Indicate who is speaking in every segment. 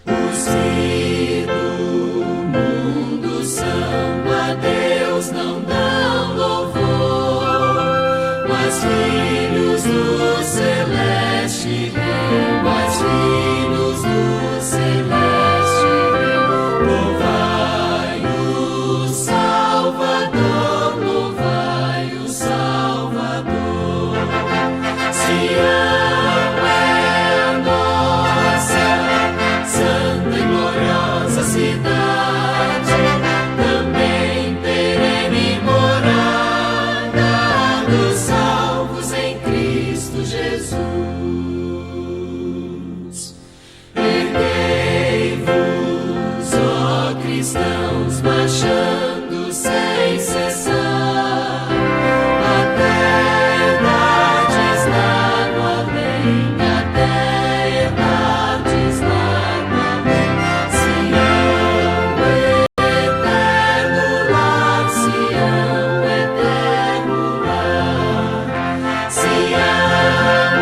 Speaker 1: Os filhos do mundo são a Deus, não dão louvor, mas filhos do celeste Rei, mas filhos do celeste Rei, louvai o Salvador, louvai o Salvador. Sião é a nossa santa e gloriosa cidade, também perene morada dos salvos em Cristo Jesus. Erguei-vos, ó cristãos, marchando sem cessar, até herdades lá no além, até herdades lá no além. Sião eterno lar, Sião eterno lar. Sião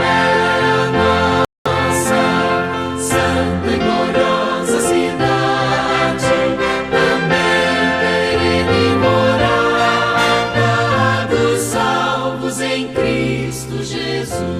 Speaker 1: é a nossa santa e gloriosa cidade, também perene morada dos salvos em Cristo Jesus.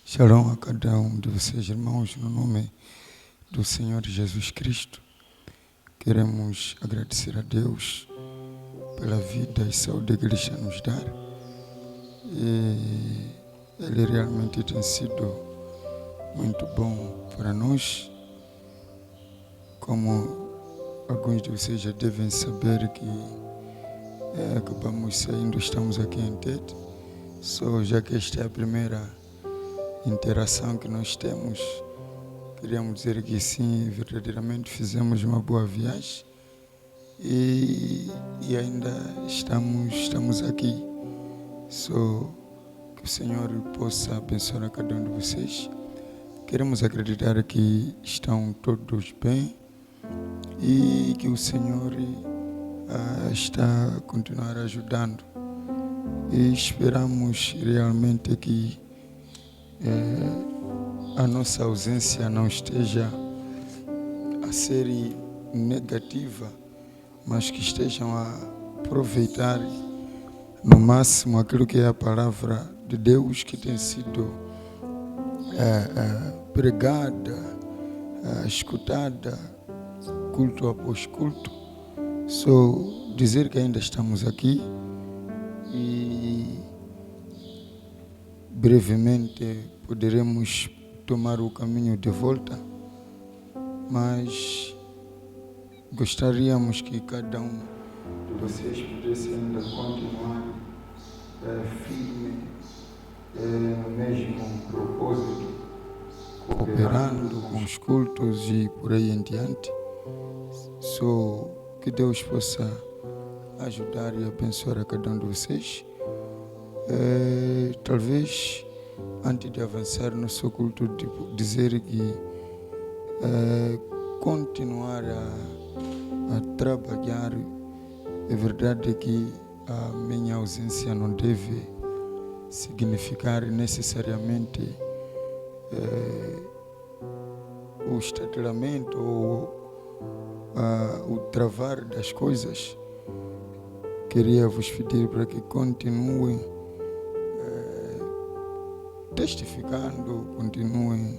Speaker 2: Shalom a cada um de vocês, irmãos, no nome do Senhor Jesus Cristo. Queremos agradecer a Deus pela vida e saúde que Ele está nos dar. E Ele realmente tem sido muito bom para nós. Como alguns de vocês já devem saber que acabamos saindo, estamos aqui em Tete. Já que esta é a primeira interação que nós temos, queríamos dizer que sim, verdadeiramente fizemos uma boa viagem e ainda estamos aqui. Que o Senhor possa abençoar a cada um de vocês. Queremos acreditar que estão todos bem e que o Senhor está a continuar ajudando. E esperamos realmente que a nossa ausência não esteja a ser negativa, mas que estejam a aproveitar no máximo aquilo que é a palavra de Deus que tem sido pregada, escutada, culto após culto. Dizer que ainda estamos aqui e brevemente poderemos tomar o caminho de volta, mas gostaríamos que cada um de vocês pudesse ainda continuar firme no mesmo propósito, cooperando com os cultos e por aí em diante. Que Deus possa ajudar e abençoar a cada um de vocês. Talvez, antes de avançar no seu culto, dizer que continuar a trabalhar. É verdade que a minha ausência não deve significar necessariamente o estatelamento ou o travar das coisas. Queria vos pedir para que continuem testificando, continuem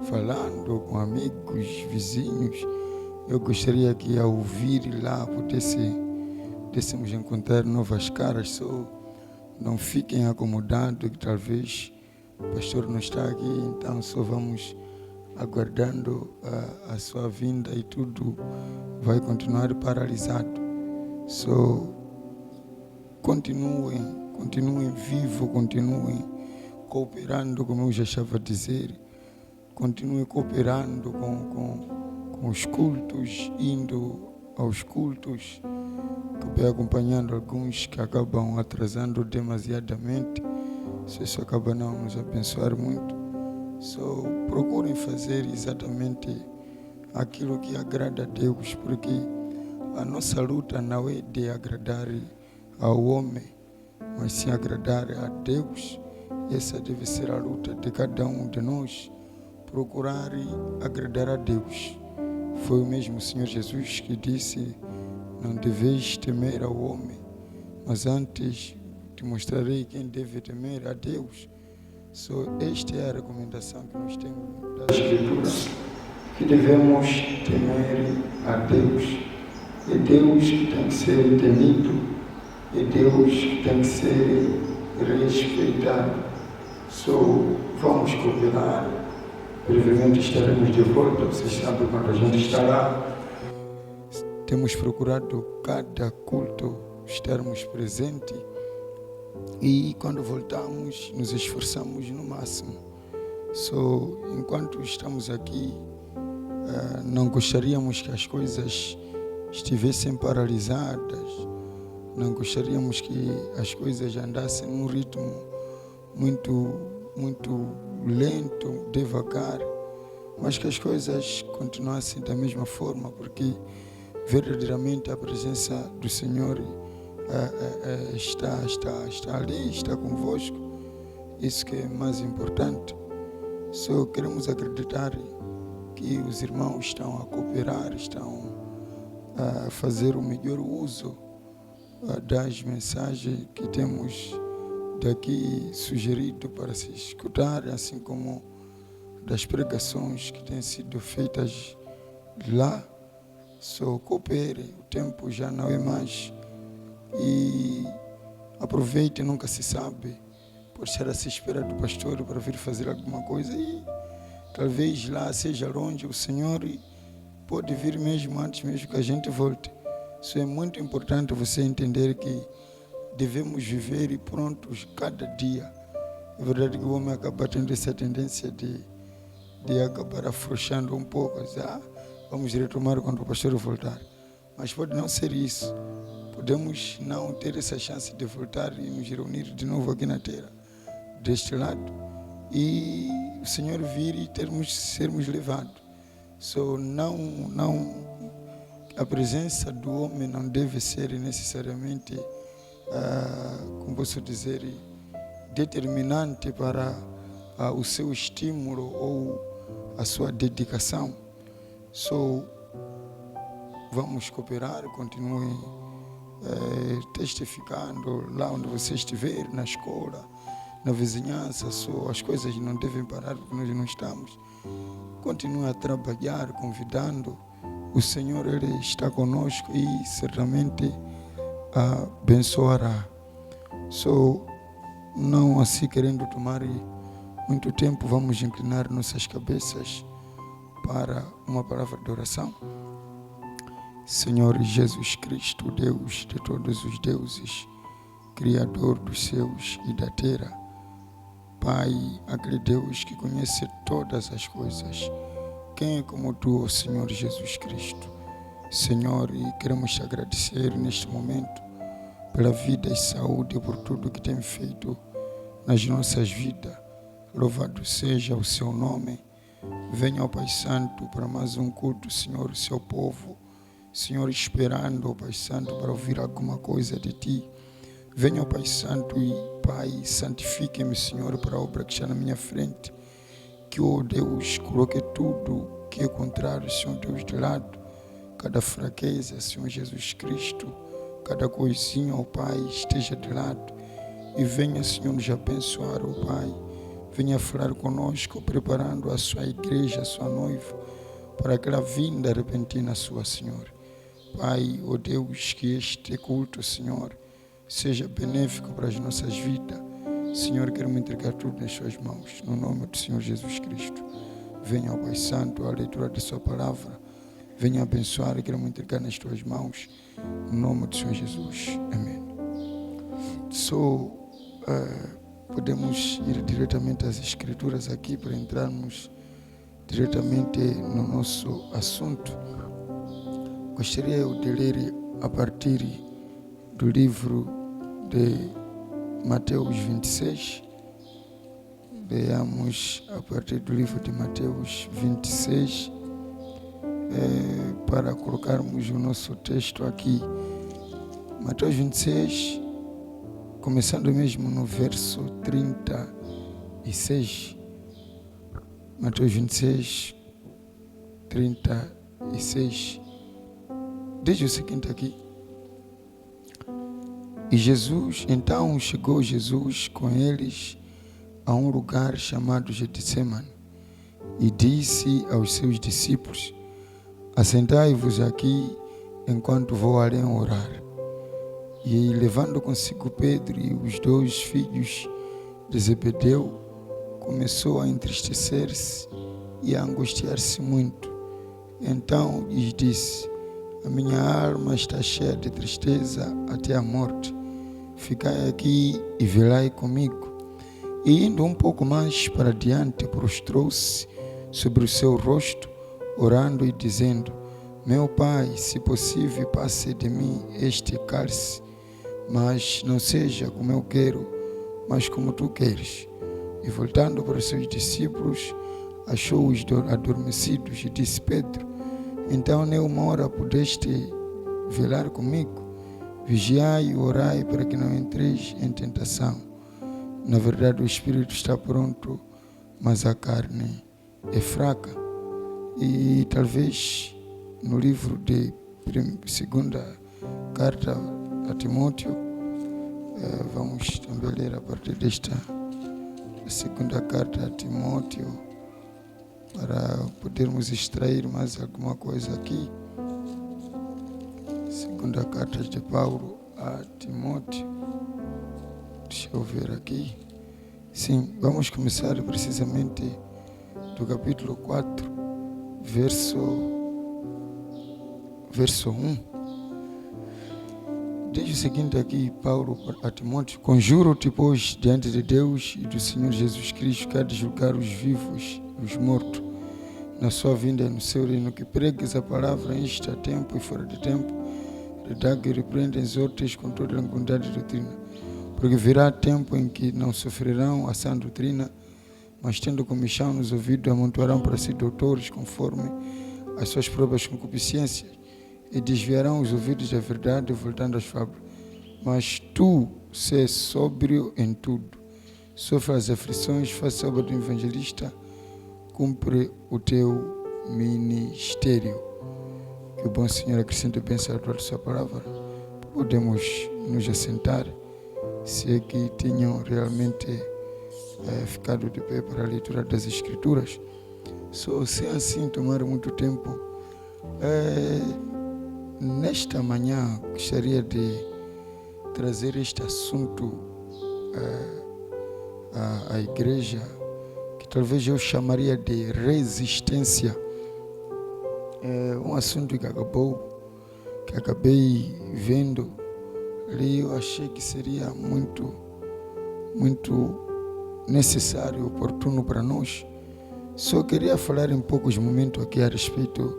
Speaker 2: falando com amigos, vizinhos. Eu gostaria que ao ouvir lá pudéssemos encontrar novas caras. Só não fiquem acomodados que talvez o pastor não está aqui, então só vamos aguardando a sua vinda e tudo vai continuar paralisado. Só continuem vivos, continuem cooperando, como eu já estava a dizer. Continuem cooperando com os cultos, indo aos cultos. Acabei acompanhando alguns que acabam atrasando demasiadamente. Isso acaba não nos abençoar muito. Só procurem fazer exatamente aquilo que agrada a Deus, porque a nossa luta não é de agradar ao homem, mas sim agradar a Deus. Essa deve ser a luta de cada um de nós, procurar agradar a Deus. Foi o mesmo Senhor Jesus que disse: não deveis temer ao homem, mas antes te mostrarei quem deve temer a Deus. Esta é a recomendação que nós temos da Escritura, que devemos temer a Deus. É Deus que tem que ser temido, é Deus que tem que ser respeitado. Vamos cooperar. Brevemente estaremos de volta. Vocês sabem quando a gente está lá. Temos procurado cada culto estarmos presentes. E quando voltamos, nos esforçamos no máximo. Enquanto estamos aqui, não gostaríamos que as coisas estivessem paralisadas. Não gostaríamos que as coisas andassem num ritmo muito lento, devagar, mas que as coisas continuassem da mesma forma, porque verdadeiramente a presença do Senhor está ali, está convosco. Isso que é mais importante. Só queremos acreditar que os irmãos estão a cooperar, estão a fazer o melhor uso das mensagens que temos daqui sugerido para se escutar, assim como das pregações que têm sido feitas lá. Só coopere, o tempo já não é mais. E aproveite, nunca se sabe. Pode ser a se espera do pastor para vir fazer alguma coisa e talvez lá seja longe. O Senhor pode vir mesmo antes mesmo que a gente volte. Isso é muito importante você entender que devemos viver e prontos cada dia. É verdade que o homem acaba tendo essa tendência de acabar afrouxando um pouco. Vamos retomar quando o pastor voltar. Mas pode não ser isso. Podemos não ter essa chance de voltar e nos reunir de novo aqui na terra, deste lado, e o Senhor vir e sermos levados. A presença do homem não deve ser necessariamente, como posso dizer, determinante para o seu estímulo ou a sua dedicação. Vamos cooperar, continuem testificando lá onde você estiver, na escola, na vizinhança. As coisas não devem parar porque nós não estamos. Continue a trabalhar, convidando. O Senhor, Ele está conosco e certamente abençoará. Não assim querendo tomar muito tempo, vamos inclinar nossas cabeças para uma palavra de oração. Senhor Jesus Cristo, Deus de todos os deuses, Criador dos céus e da terra, Pai, aquele Deus que conhece todas as coisas. Quem é como tu, ó Senhor Jesus Cristo? Senhor, e queremos te agradecer neste momento pela vida e saúde, por tudo que tem feito nas nossas vidas. Louvado seja o seu nome. Venha, ó Pai Santo, para mais um culto, Senhor, o seu povo. Senhor, esperando, ó Pai Santo, para ouvir alguma coisa de Ti. Venha, ó Pai Santo, e Pai, santifique-me, Senhor, para a obra que está na minha frente. Que, ó Deus, coloque tudo que é contrário, Senhor Deus, de lado. Cada fraqueza, Senhor Jesus Cristo, cada coisinha, ó Pai, esteja de lado. E venha, Senhor, nos abençoar, ó Pai. venha falar conosco, preparando a sua igreja, a sua noiva, para aquela vinda repentina sua, Senhor. Pai, ó Deus, que este culto, Senhor, seja benéfico para as nossas vidas. Senhor, queremos entregar tudo nas suas mãos, no nome do Senhor Jesus Cristo. Venha, ó Pai Santo, a leitura da sua palavra. Venha abençoar e queremos entregar nas tuas mãos, no nome do Senhor Jesus. Amém. Podemos ir diretamente às Escrituras aqui para entrarmos diretamente no nosso assunto. Gostaria de ler a partir do livro de Mateus 26. Leamos a partir do livro de Mateus 26, para colocarmos o nosso texto aqui. Mateus 26, começando mesmo no verso 36. Mateus 26, 36. Diz o seguinte aqui. Então chegou Jesus com eles a um lugar chamado Getsemane e disse aos seus discípulos: assentai-vos aqui enquanto vou além orar. E levando consigo Pedro e os 2 filhos de Zebedeu, começou a entristecer-se e a angustiar-se muito. Então lhes disse: a minha alma está cheia de tristeza até a morte. Ficai aqui e velai comigo. E indo um pouco mais para diante, prostrou-se sobre o seu rosto, orando e dizendo: meu Pai, se possível, passe de mim este cálice, mas não seja como eu quero, mas como tu queres. E voltando para os seus discípulos, achou-os adormecidos e disse: Pedro, então nem uma hora pudeste velar comigo? Vigiai e orai para que não entreis em tentação. Na verdade, o espírito está pronto, mas a carne é fraca. E talvez no livro de segunda carta a Timóteo, vamos também ler a partir desta segunda carta a Timóteo, para podermos extrair mais alguma coisa aqui. Segunda carta de Paulo a Timóteo. Deixa eu ver aqui. Sim, vamos começar precisamente do capítulo 4, verso 1. Diz o seguinte aqui, Paulo a Timóteo: conjuro-te, pois, diante de Deus e do Senhor Jesus Cristo, que há de julgar os vivos e os mortos na sua vinda e no seu reino, que pregues a palavra em este tempo e fora de tempo, redague e repreenda, exortes com toda a quantidade de doutrina. Porque virá tempo em que não sofrerão a sã doutrina, mas tendo comichão nos ouvidos, amontoarão para si doutores conforme as suas próprias concupiscências, e desviarão os ouvidos da verdade, voltando às fábulas. Mas tu, sê sóbrio em tudo, sofre as aflições, faz a obra do evangelista, cumpre o teu ministério. Que o bom Senhor acrescente bênção a toda a sua palavra. Podemos nos assentar, se é que tenham realmente ficado de pé para a leitura das Escrituras. Sem assim tomar muito tempo, nesta manhã gostaria de trazer este assunto à igreja, que talvez eu chamaria de resistência. Um assunto que acabei vendo ali, eu achei que seria muito necessário, oportuno para nós. Só queria falar em poucos momentos aqui a respeito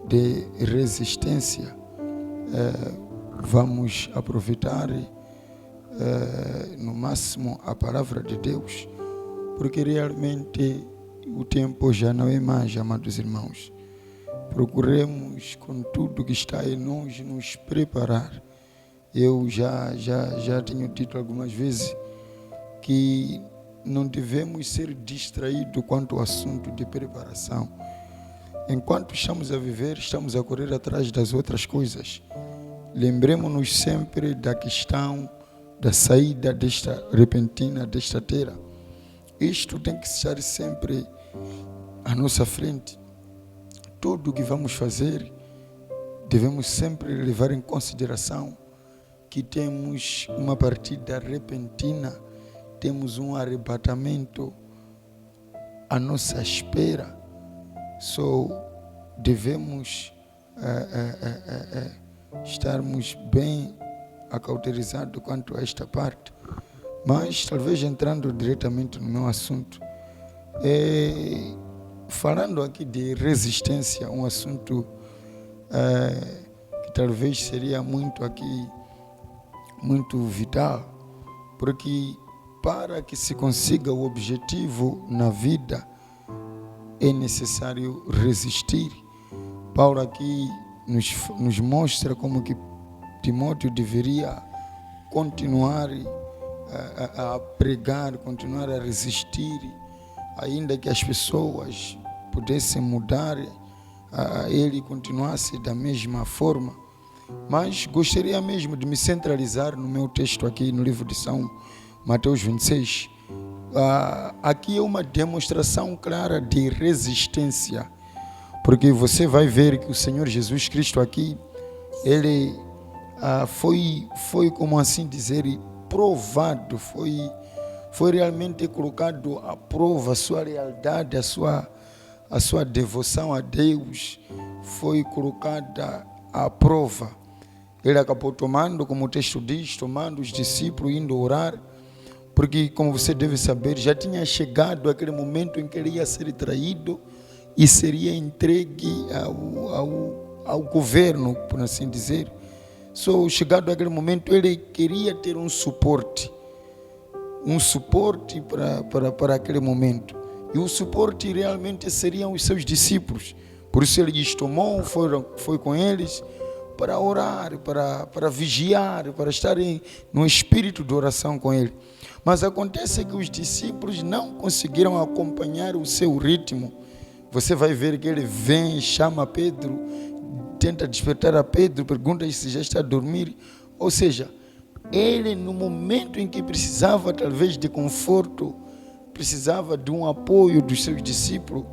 Speaker 2: de resistência. Vamos aproveitar no máximo a palavra de Deus, porque realmente o tempo já não é mais, amados irmãos. Procuremos com tudo que está em nós nos preparar. Eu já tenho dito algumas vezes que não devemos ser distraídos quanto ao assunto de preparação. Enquanto estamos a viver, estamos a correr atrás das outras coisas. Lembremos-nos sempre da questão da saída repentina desta terra. isto tem que estar sempre à nossa frente. Tudo o que vamos fazer, devemos sempre levar em consideração que temos uma partida repentina, temos um arrebatamento à nossa espera. Devemos estarmos bem acauterizados quanto a esta parte. Mas talvez entrando diretamente no meu assunto, falando aqui de resistência, um assunto que talvez seria muito vital, porque para que se consiga o objetivo na vida é necessário resistir. Paulo aqui nos mostra como que Timóteo deveria continuar a pregar, continuar a resistir, ainda que as pessoas pudessem mudar, ele continuasse da mesma forma. Mas gostaria mesmo de me centralizar no meu texto aqui no livro de São Mateus 26. Aqui é uma demonstração clara de resistência, porque você vai ver que o Senhor Jesus Cristo aqui, ele foi como assim dizer, provado, foi realmente colocado à prova a sua lealdade, a sua devoção a Deus foi colocada à prova. Ele acabou tomando, como o texto diz, tomando os discípulos, indo orar, porque, como você deve saber, já tinha chegado aquele momento em que ele ia ser traído e seria entregue ao governo, por assim dizer. Chegado aquele momento, ele queria ter um suporte para aquele momento. E o suporte realmente seriam os seus discípulos. Por isso ele os tomou, foi com eles para orar, para vigiar, para estarem no espírito de oração com ele. Mas acontece que os discípulos não conseguiram acompanhar o seu ritmo. Você vai ver que ele vem, chama Pedro, tenta despertar a Pedro, pergunta se já está a dormir. Ou seja, ele no momento em que precisava talvez de conforto, precisava de um apoio dos seus discípulos,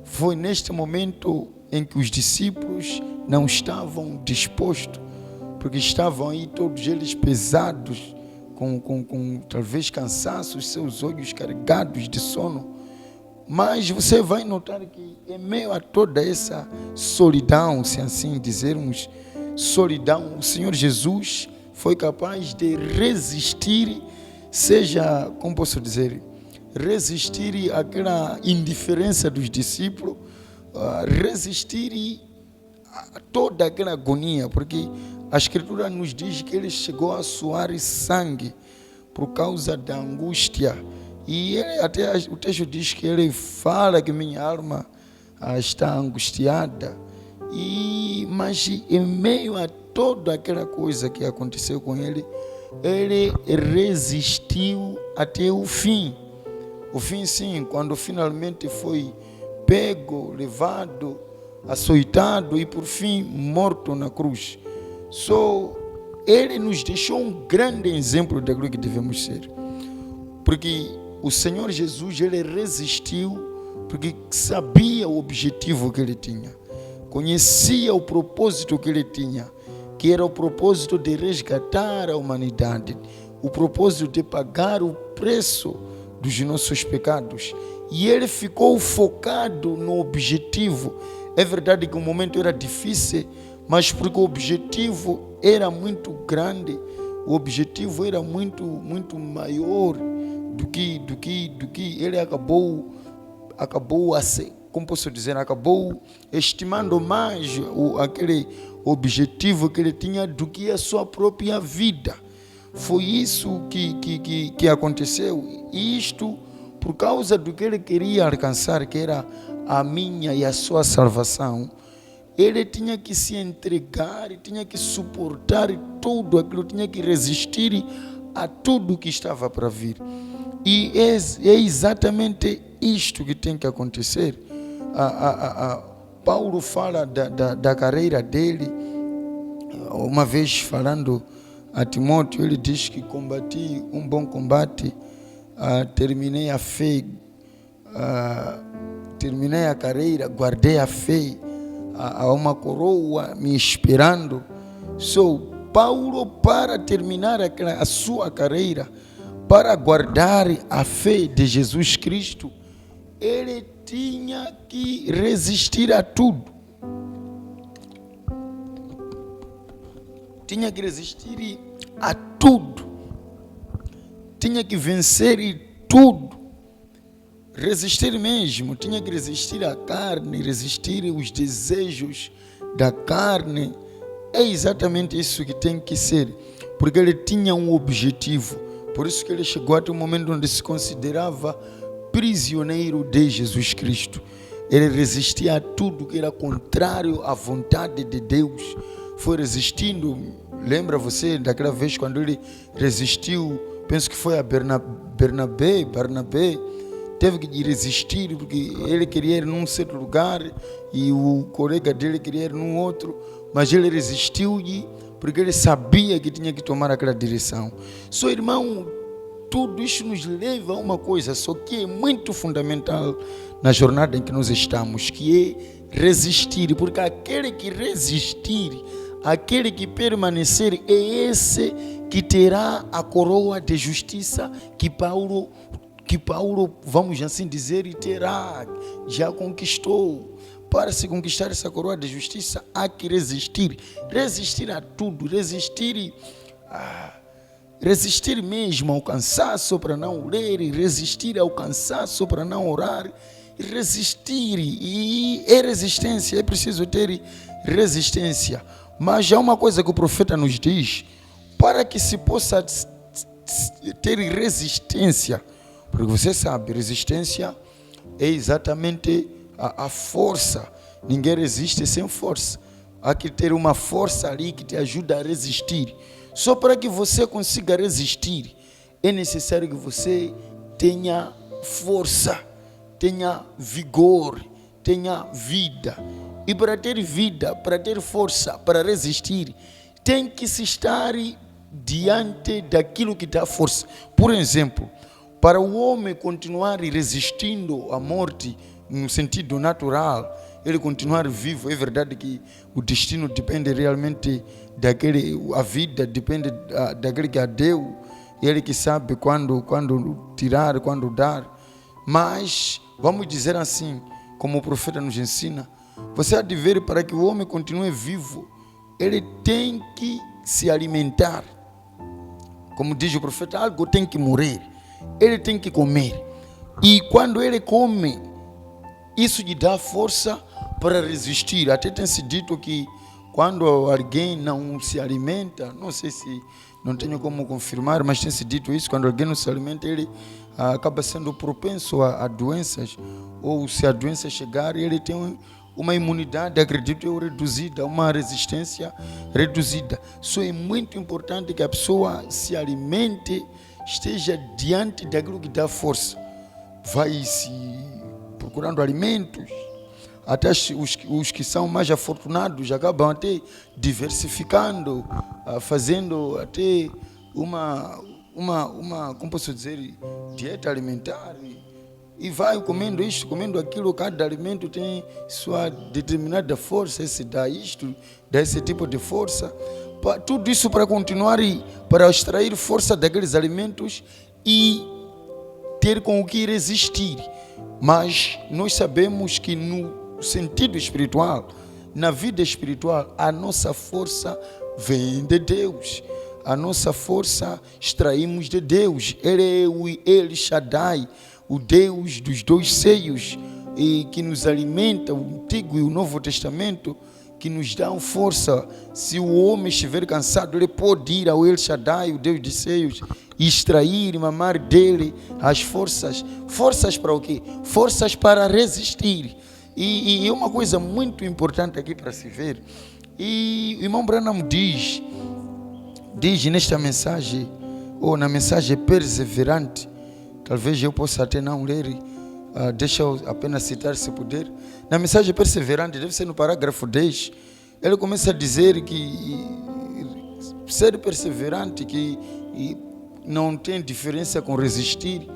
Speaker 2: foi neste momento em que os discípulos não estavam dispostos, porque estavam aí todos eles pesados, com talvez cansaço, seus olhos carregados de sono. Mas você vai notar que em meio a toda essa solidão, se assim dizermos, solidão, o Senhor Jesus foi capaz de resistir, seja, como posso dizer, resistir àquela indiferença dos discípulos, resistir a toda aquela agonia, porque a Escritura nos diz que ele chegou a suar sangue por causa da angústia. E até o texto diz que ele fala que minha alma está angustiada. Mas em meio a toda aquela coisa que aconteceu com ele, ele resistiu até o fim. O fim, sim, quando finalmente foi pego, levado, açoitado e por fim morto na cruz. Ele nos deixou um grande exemplo daquilo que devemos ser. Porque o Senhor Jesus, ele resistiu porque sabia o objetivo que ele tinha. Conhecia o propósito que ele tinha, que era o propósito de resgatar a humanidade, o propósito de pagar o preço dos nossos pecados. E ele ficou focado no objetivo. É verdade que o momento era difícil, mas porque o objetivo era muito grande, o objetivo era muito maior do que ele acabou como posso dizer, acabou estimando mais aquele objetivo que ele tinha do que a sua própria vida. Foi isso que aconteceu. E isto por causa do que ele queria alcançar, que era a minha e a sua salvação. Ele tinha que se entregar, tinha que suportar tudo aquilo, tinha que resistir a tudo que estava para vir. E é exatamente isto que tem que acontecer. Paulo fala da carreira dele. Uma vez falando a Timóteo, ele diz que combati um bom combate, terminei a fé, terminei a carreira, guardei a fé, há uma coroa me esperando. Paulo, para terminar a sua carreira, para guardar a fé de Jesus Cristo, ele tinha que resistir a tudo. Tinha que resistir a tudo. Tinha que vencer tudo. Resistir mesmo. Tinha que resistir à carne, resistir os desejos da carne. É exatamente isso que tem que ser. Porque ele tinha um objetivo. Por isso que ele chegou até um momento onde se considerava prisioneiro de Jesus Cristo. Ele resistia a tudo que era contrário à vontade de Deus. Foi resistindo. Lembra você daquela vez quando ele resistiu? Penso que foi a Barnabé. Teve que resistir porque ele queria ir num certo lugar e o colega dele queria ir num outro. Mas ele resistiu porque ele sabia que tinha que tomar aquela direção. Irmão, tudo isso nos leva a uma coisa, só que é muito fundamental na jornada em que nós estamos, que é resistir. Porque aquele que resistir, aquele que permanecer, é esse que terá a coroa de justiça que Paulo, vamos assim dizer, já conquistou. Para se conquistar essa coroa de justiça, há que resistir. Resistir a tudo. Resistir mesmo ao cansaço para não ler. Resistir ao cansaço para não orar. Resistir. E é resistência. É preciso ter resistência. Mas há uma coisa que o profeta nos diz. Para que se possa ter resistência. Porque você sabe, resistência é exatamente a força. Ninguém resiste sem força. Há que ter uma força ali que te ajuda a resistir. Só para que você consiga resistir, é necessário que você tenha força, tenha vigor, tenha vida. E para ter vida, para ter força, para resistir, tem que se estar diante daquilo que dá força. Por exemplo, para o homem continuar resistindo à morte, no sentido natural, ele continuar vivo, é verdade que o destino depende realmente a vida depende daquele que a deu, ele que sabe quando tirar, quando dar. Mas, vamos dizer assim, como o profeta nos ensina, você há de ver, para que o homem continue vivo, ele tem que se alimentar. Como diz o profeta, algo tem que morrer, ele tem que comer. E quando ele come, isso lhe dá força para resistir. Até tem se dito que quando alguém não se alimenta, não sei se, não tenho como confirmar, mas tem se dito isso, quando alguém não se alimenta, ele acaba sendo propenso a doenças, ou se a doença chegar, ele tem uma imunidade, acredito eu, reduzida, uma resistência reduzida. Isso é muito importante, que a pessoa se alimente, esteja diante daquilo que dá força. Vai se procurando alimentos. Até os que são mais afortunados acabam até diversificando, fazendo até uma como posso dizer, dieta alimentar. E vai comendo isto, comendo aquilo. Cada alimento tem sua determinada força. Esse dá isto, dá esse tipo de força. Tudo isso para continuar e para extrair força daqueles alimentos e ter com o que resistir. Mas nós sabemos que no sentido espiritual, na vida espiritual, a nossa força vem de Deus. A nossa força extraímos de Deus. Ele é o El Shaddai, o Deus dos dois seios, e que nos alimenta, o Antigo e o Novo Testamento, que nos dão força. Se o homem estiver cansado, ele pode ir ao El Shaddai, o Deus dos seios, e extrair e mamar dele as forças. Forças para o quê? Forças para resistir. E é uma coisa muito importante aqui para se ver. E o irmão Branham diz nesta mensagem, ou na mensagem perseverante, talvez eu possa até não ler, deixa eu apenas citar se puder. Na mensagem perseverante, deve ser no parágrafo 10, ele começa a dizer que ser perseverante, que não tem diferença com resistir,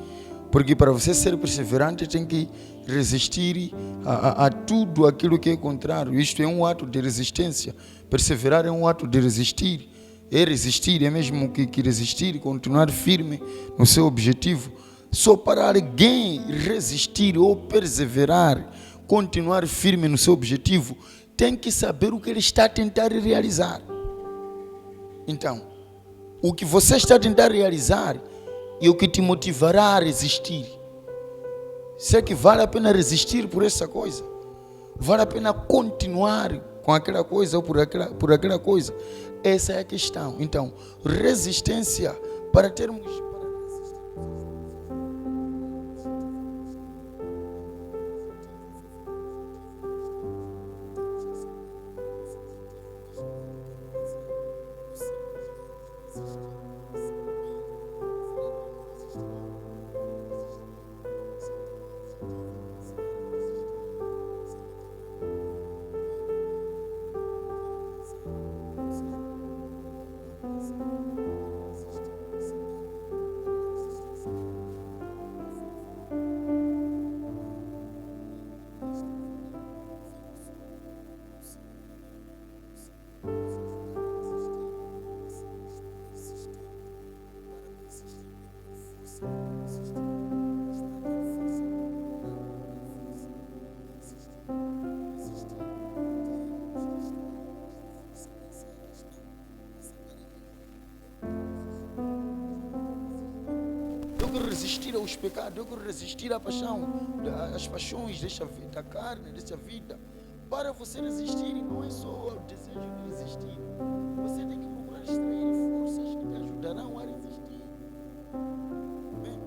Speaker 2: porque para você ser perseverante tem que resistir a tudo aquilo que é contrário. Isto é um ato de resistência. Perseverar é um ato de resistir. É resistir, é mesmo que resistir e continuar firme no seu objetivo. Só para alguém resistir ou perseverar, continuar firme no seu objetivo, tem que saber o que ele está a tentar realizar. Então, o que você está a tentar realizar é o que te motivará a resistir. Se é que vale a pena resistir por essa coisa, vale a pena continuar com aquela coisa ou por aquela coisa. Essa é a questão. Então, resistência para termos... Eu quero resistir aos pecados, eu quero resistir à paixão, às paixões da carne, desta vida. Para você resistir, não é só o desejo de resistir. Você tem que procurar extrair forças que te ajudarão a resistir. Amém?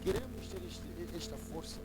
Speaker 2: Queremos ter esta força.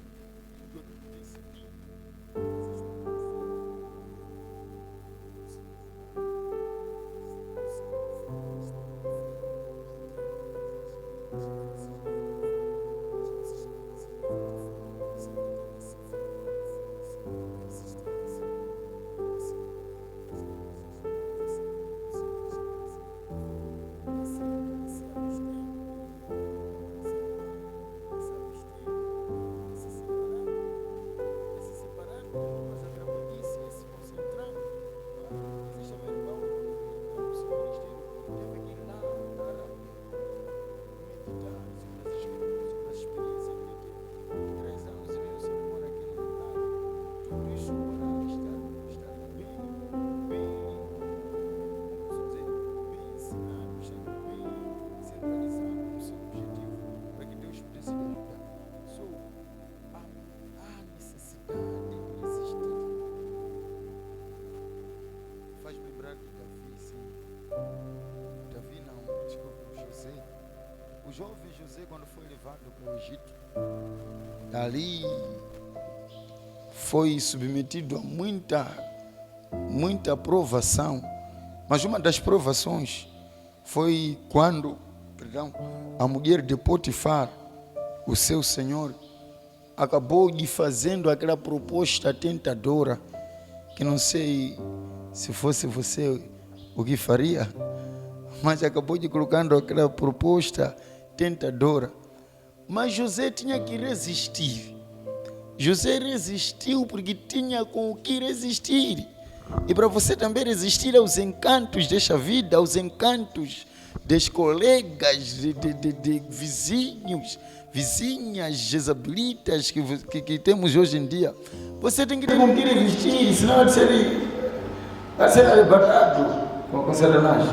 Speaker 2: O jovem José, quando foi levado para o Egito, ali foi submetido a muita provação. Mas uma das provações foi quando, a mulher de Potifar, o seu senhor, acabou lhe fazendo aquela proposta tentadora, que não sei se fosse você o que faria, mas acabou lhe colocando aquela proposta tentadora. Mas José tinha que resistir. José resistiu porque tinha com o que resistir. E para você também resistir aos encantos desta vida, aos encantos dos colegas, de vizinhos, vizinhas jezabelitas que temos hoje em dia, você tem que ter com que resistir, senão vai ser arrebatado com Satanás.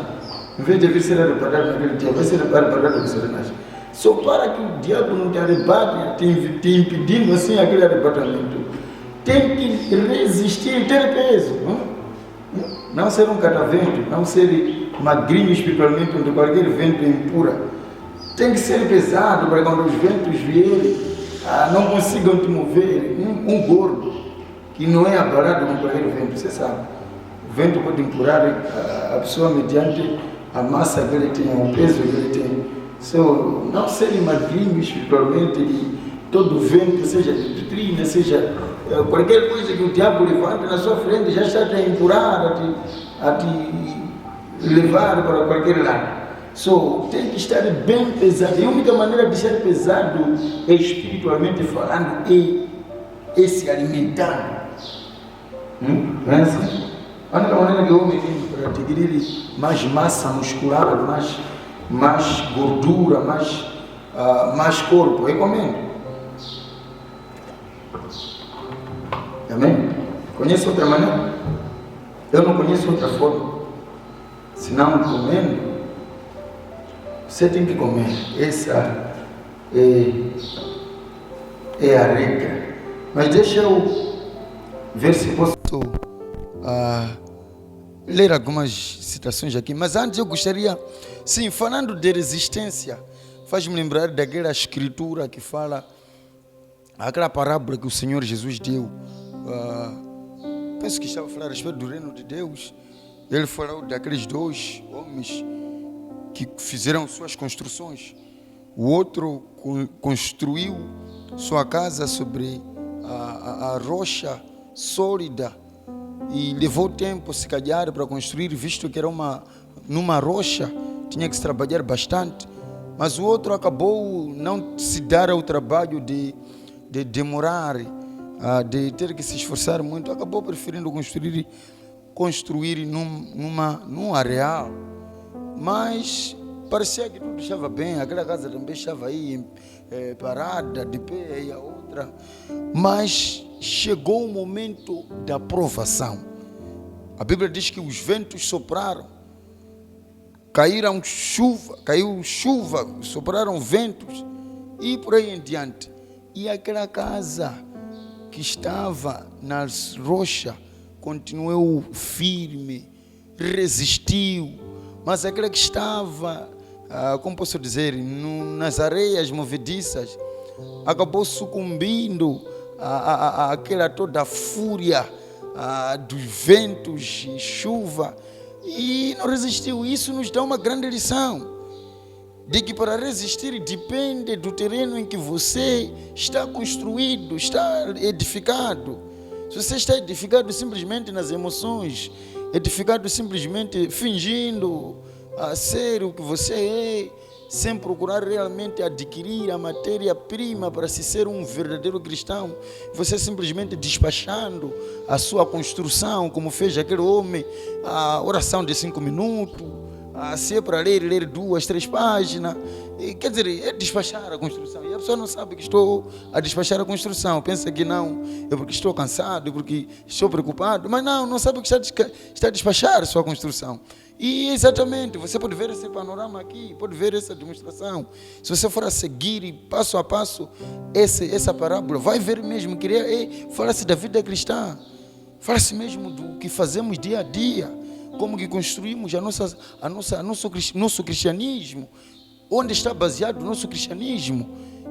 Speaker 2: Em vez de vir ser arrebatado naquele dia, vai ser arrebatado com Satanás. Só para que o diabo não te arrebate, te impedindo assim aquele arrebatamento. Tem que resistir, ter peso. Não ser um catavento, não ser magrinho espiritualmente, onde qualquer vento empurra. Tem que ser pesado para quando os ventos vierem, não consigam te mover. Um gordo, que não é abalado com qualquer vento, você sabe. O vento pode empurrar a pessoa mediante a massa que ele tem, o peso que ele tem. So, não ser magrinho espiritualmente, e todo vento, seja de doutrina, seja qualquer coisa que o diabo levante na sua frente, já está a te empurrar, a te levar para qualquer lado. So, tem que estar bem pesado. E a única maneira de ser pesado, espiritualmente falando, é se alimentando. Não é assim? A única maneira que o homem tem para adquirir mais massa muscular, mais gordura, mais corpo, é comendo. Amém? Conhece outra maneira? Eu não conheço outra forma. Senão comendo. Você tem que comer. Essa é a regra. Mas deixa eu ver se posso ler algumas citações aqui. Mas antes eu gostaria, sim, falando de resistência, faz-me lembrar daquela escritura que fala, aquela parábola que o Senhor Jesus deu. Penso que estava a falar a respeito do reino de Deus. Ele falou daqueles dois homens que fizeram suas construções. O outro construiu sua casa sobre a rocha sólida e levou tempo, se calhar, para construir, visto que era numa rocha, tinha que se trabalhar bastante. Mas o outro acabou não se dar ao trabalho de demorar, de ter que se esforçar muito, acabou preferindo construir num areal. Mas parecia que tudo estava bem, aquela casa também estava aí parada, de pé, e a outra. Mas chegou o momento da provação. A Bíblia diz que os ventos sopraram, caiu chuva, sopraram ventos e por aí em diante. E aquela casa que estava na rocha continuou firme, resistiu. Mas aquela que estava, como posso dizer, nas areias movediças, acabou sucumbindo àquela toda a fúria dos ventos e chuva, e não resistiu. Isso nos dá uma grande lição, de que para resistir depende do terreno em que você está construído, está edificado. Se você está edificado simplesmente nas emoções, edificado simplesmente fingindo ser o que você é, sem procurar realmente adquirir a matéria-prima para se ser um verdadeiro cristão, você simplesmente despachando a sua construção, como fez aquele homem, a oração de 5 minutos, se é para ler 2, 3 páginas, quer dizer, é despachar a construção. E a pessoa não sabe que estou a despachar a construção, pensa que não, é porque estou cansado, é porque estou preocupado, mas não sabe que está a despachar a sua construção. E exatamente, você pode ver esse panorama aqui, pode ver essa demonstração. Se você for a seguir passo a passo essa parábola, vai ver mesmo que fala-se da vida cristã, fala-se mesmo do que fazemos dia a dia, como que construímos nosso cristianismo, onde está baseado o nosso cristianismo.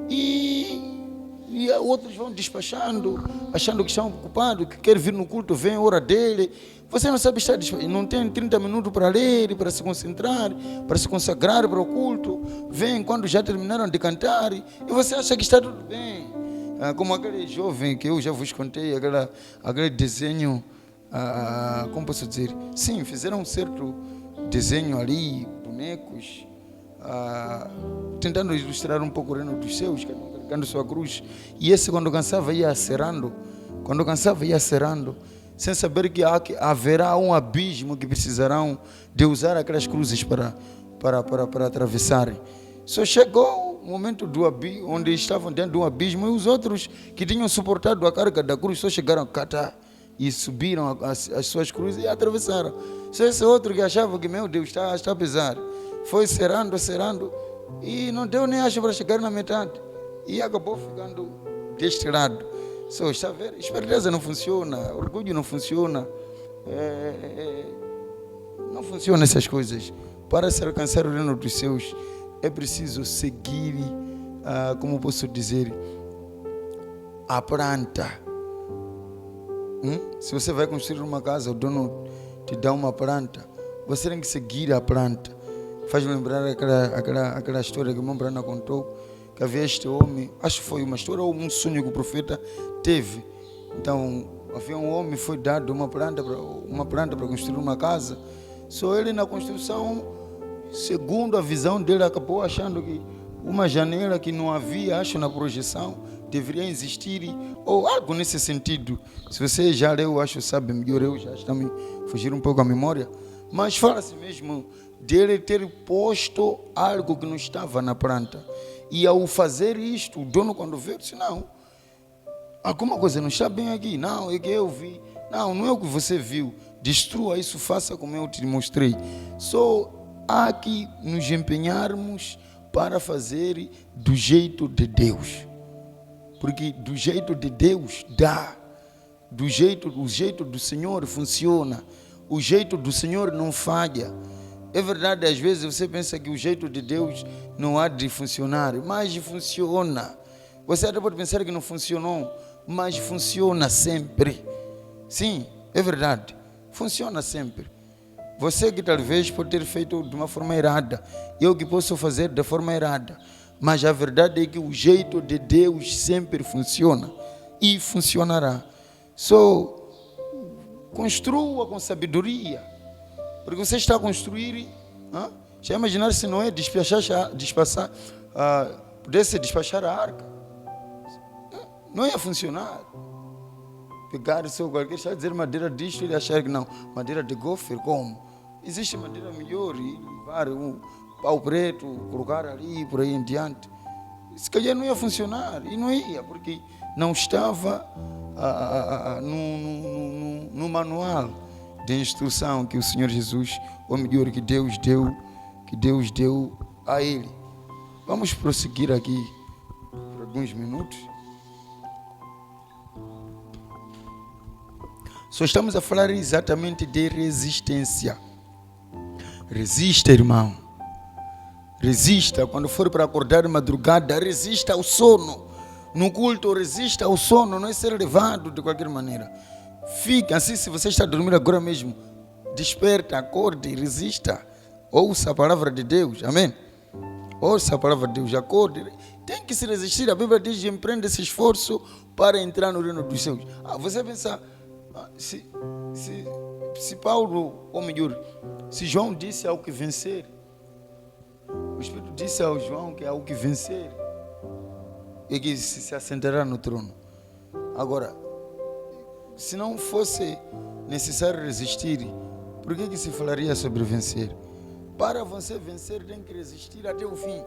Speaker 2: E outros vão despachando, achando que estão ocupados, que quer vir no culto, vem a hora dele. Você não sabe estar despachando, não tem 30 minutos para ler, para se concentrar, para se consagrar para o culto. Vem quando já terminaram de cantar e você acha que está tudo bem. Como aquele jovem que eu já vos contei, aquele desenho, como posso dizer? Sim, fizeram um certo desenho ali, bonecos, tentando ilustrar um pouco o reino dos céus, carregando sua cruz. E esse, quando cansava, ia acerando, sem saber que haverá um abismo que precisarão de usar aquelas cruzes para atravessarem. Só chegou o momento onde estavam dentro de um abismo, e os outros que tinham suportado a carga da cruz só chegaram a catar e subiram as suas cruzes e atravessaram. Só esse outro que achava que, meu Deus, está a pesar, foi cerrando e não deu nem acho para chegar na metade e acabou ficando deste lado. Está a ver? Esperteza não funciona, orgulho não funciona, Não funcionam essas coisas. Para se alcançar o reino dos céus, é preciso seguir, como posso dizer, a planta. Se você vai construir uma casa, o dono te dá uma planta, você tem que seguir a planta. Faz-me lembrar aquela história que o irmão Brana contou, que havia este homem, acho que foi uma história ou um sonho que o profeta teve. Então, havia um homem, foi dado uma planta para construir uma casa. Só ele na construção, segundo a visão dele, acabou achando que uma janela que não havia, acho na projeção, deveria existir, ou algo nesse sentido. Se você já leu, acho sabe melhor, eu já está me fugir um pouco a memória, mas fala-se mesmo dele ter posto algo que não estava na planta. E ao fazer isto, o dono quando vê, disse, não, alguma coisa não está bem aqui. Não, é que eu vi. Não, não é o que você viu. Destrua isso, faça como eu te mostrei. Só há que nos empenharmos para fazer do jeito de Deus. Porque do jeito de Deus dá. O jeito do Senhor funciona. O jeito do Senhor não falha. É verdade, às vezes você pensa que o jeito de Deus não há de funcionar, mas funciona. Você até pode pensar que não funcionou, mas funciona sempre. Sim, é verdade. Funciona sempre. Você que talvez pode ter feito de uma forma errada, eu que posso fazer de forma errada, mas a verdade é que o jeito de Deus sempre funciona e funcionará. Só construa com sabedoria, porque você está a construir. Já imaginar se Noé pudesse despachar a arca? Não ia funcionar. Pegar só qualquer, está a dizer madeira disto, ele achar que não, madeira de gofer, como? Existe madeira melhor, e levar um pau preto, colocar ali, por aí em diante. Se calhar não ia funcionar, e não ia, porque não estava no manual de instrução que o Senhor Jesus, ou melhor, que Deus deu a ele. Vamos prosseguir aqui por alguns minutos. Só estamos a falar exatamente de resistência. Resista, irmão. Resista. Quando for para acordar de madrugada, resista ao sono. No culto, resista ao sono. Não é ser levado de qualquer maneira. Fica assim, se você está a dormir agora mesmo, desperta, acorde e resista. Ouça a palavra de Deus. Amém? Ouça a palavra de Deus. Acorde. Tem que se resistir. A Bíblia diz: empreende esse esforço para entrar no reino dos céus. Você pensa... Se Paulo, ou melhor, se João disse ao que vencer, o Espírito disse ao João que ao que vencer, e que se assentará no trono. Agora, se não fosse necessário resistir, por que se falaria sobre vencer? Para você vencer, tem que resistir até o fim.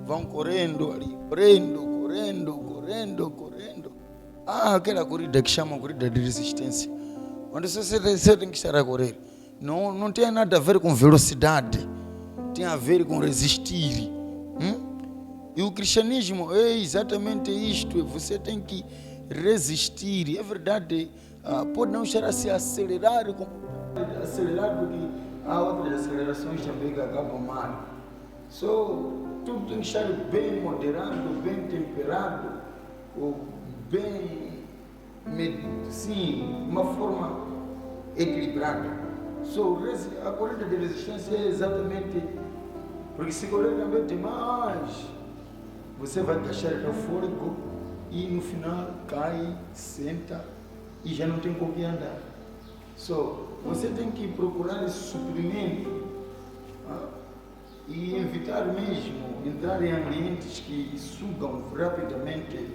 Speaker 2: Vão correndo ali, correndo. Aquela corrida que chamam corrida de resistência, onde você tem que estar a correr. Não tem nada a ver com velocidade, tem a ver com resistir. E o cristianismo é exatamente isto. Você tem que resistir. É verdade, pode não estar a se acelerar, porque há outras acelerações também que acabam mal. Tudo tem que estar bem moderado, bem temperado, ou bem, sim, uma forma equilibrada. A corrida de resistência é exatamente, porque se correr também demais, você vai gastar o fôlego e no final cai, senta e já não tem com que andar. Você tem que procurar esse suprimento. E evitar mesmo entrar em ambientes que sugam rapidamente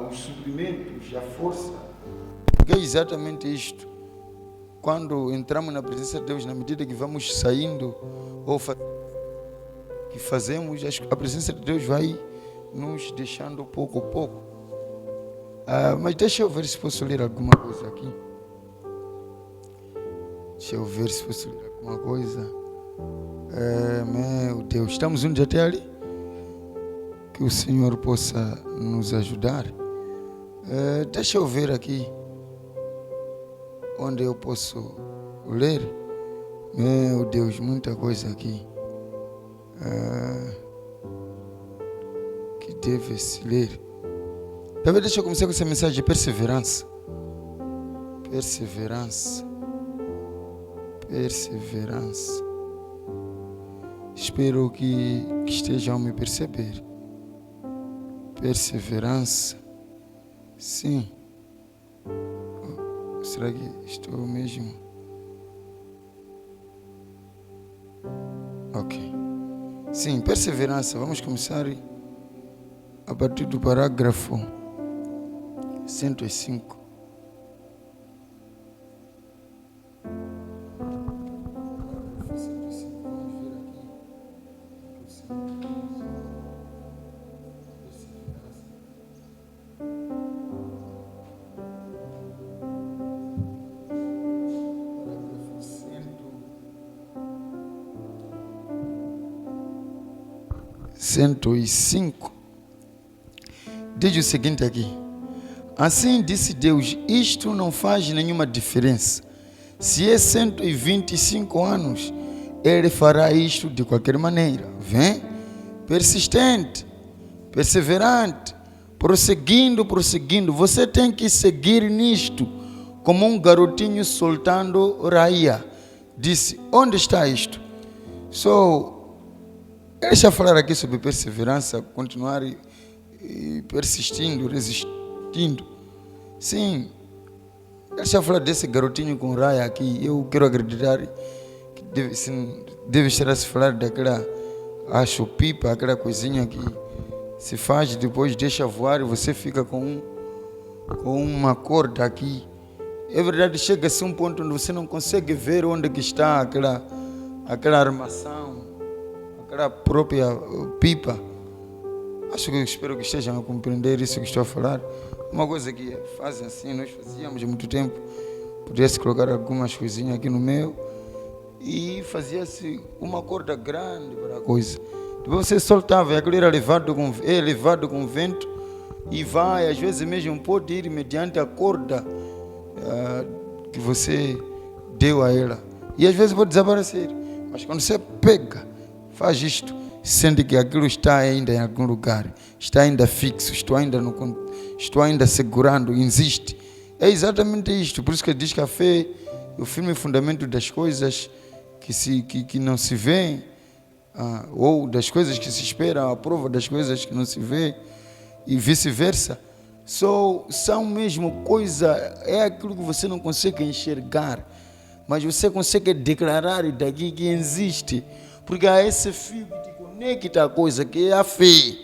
Speaker 2: os suprimentos, a força. Porque é exatamente isto. Quando entramos na presença de Deus, na medida que vamos saindo ou que fazemos, a presença de Deus vai nos deixando pouco a pouco. Mas deixa eu ver se posso ler alguma coisa aqui. Meu Deus, estamos juntos até ali? Que que o Senhor possa nos ajudar. Deixa eu ver aqui onde eu posso ler. Meu Deus, muita coisa aqui que deve se ler. Talvez deixa eu começar com essa mensagem de perseverança. Perseverança. Perseverança. Espero que estejam a me perceber. Perseverança. Sim. Será que estou mesmo? Ok. Sim, perseverança. Vamos começar a partir do parágrafo 105. Cento e cinco. Diz o seguinte aqui: assim disse Deus, isto não faz nenhuma diferença. Se é 125 anos, Ele fará isto de qualquer maneira. Vem? Persistente, perseverante, prosseguindo. Você tem que seguir nisto, como um soltando raia. Disse, onde está isto? Deixa eu falar aqui sobre perseverança, continuar persistindo, resistindo. Sim, deixa eu falar desse garotinho com raia aqui. Eu quero acreditar que deve estar a se falar daquela pipa, aquela coisinha que se faz, depois deixa voar e você fica com uma corda aqui. É verdade, chega-se um ponto onde você não consegue ver onde que está aquela armação, aquela própria pipa. Espero que estejam a compreender isso que estou a falar. Uma coisa que fazem assim, nós fazíamos há muito tempo. Podia-se colocar algumas coisinhas aqui no meio e fazia-se uma corda grande para a coisa. Depois você soltava e aquilo era levado com vento e vai, às vezes mesmo pode ir mediante a corda que você deu a ela. E às vezes pode desaparecer. Mas quando você pega, faz isto, sente que aquilo está ainda em algum lugar, está ainda fixo, estou ainda segurando, existe. É exatamente isto. Por isso que diz que a fé é o firme fundamento das coisas que não se vêem, ou das coisas que se esperam, a prova das coisas que não se vê, e vice-versa. São mesmo coisa, é aquilo que você não consegue enxergar, mas você consegue declarar daqui que existe, porque há esse fio que te conecta a coisa, que é a fé.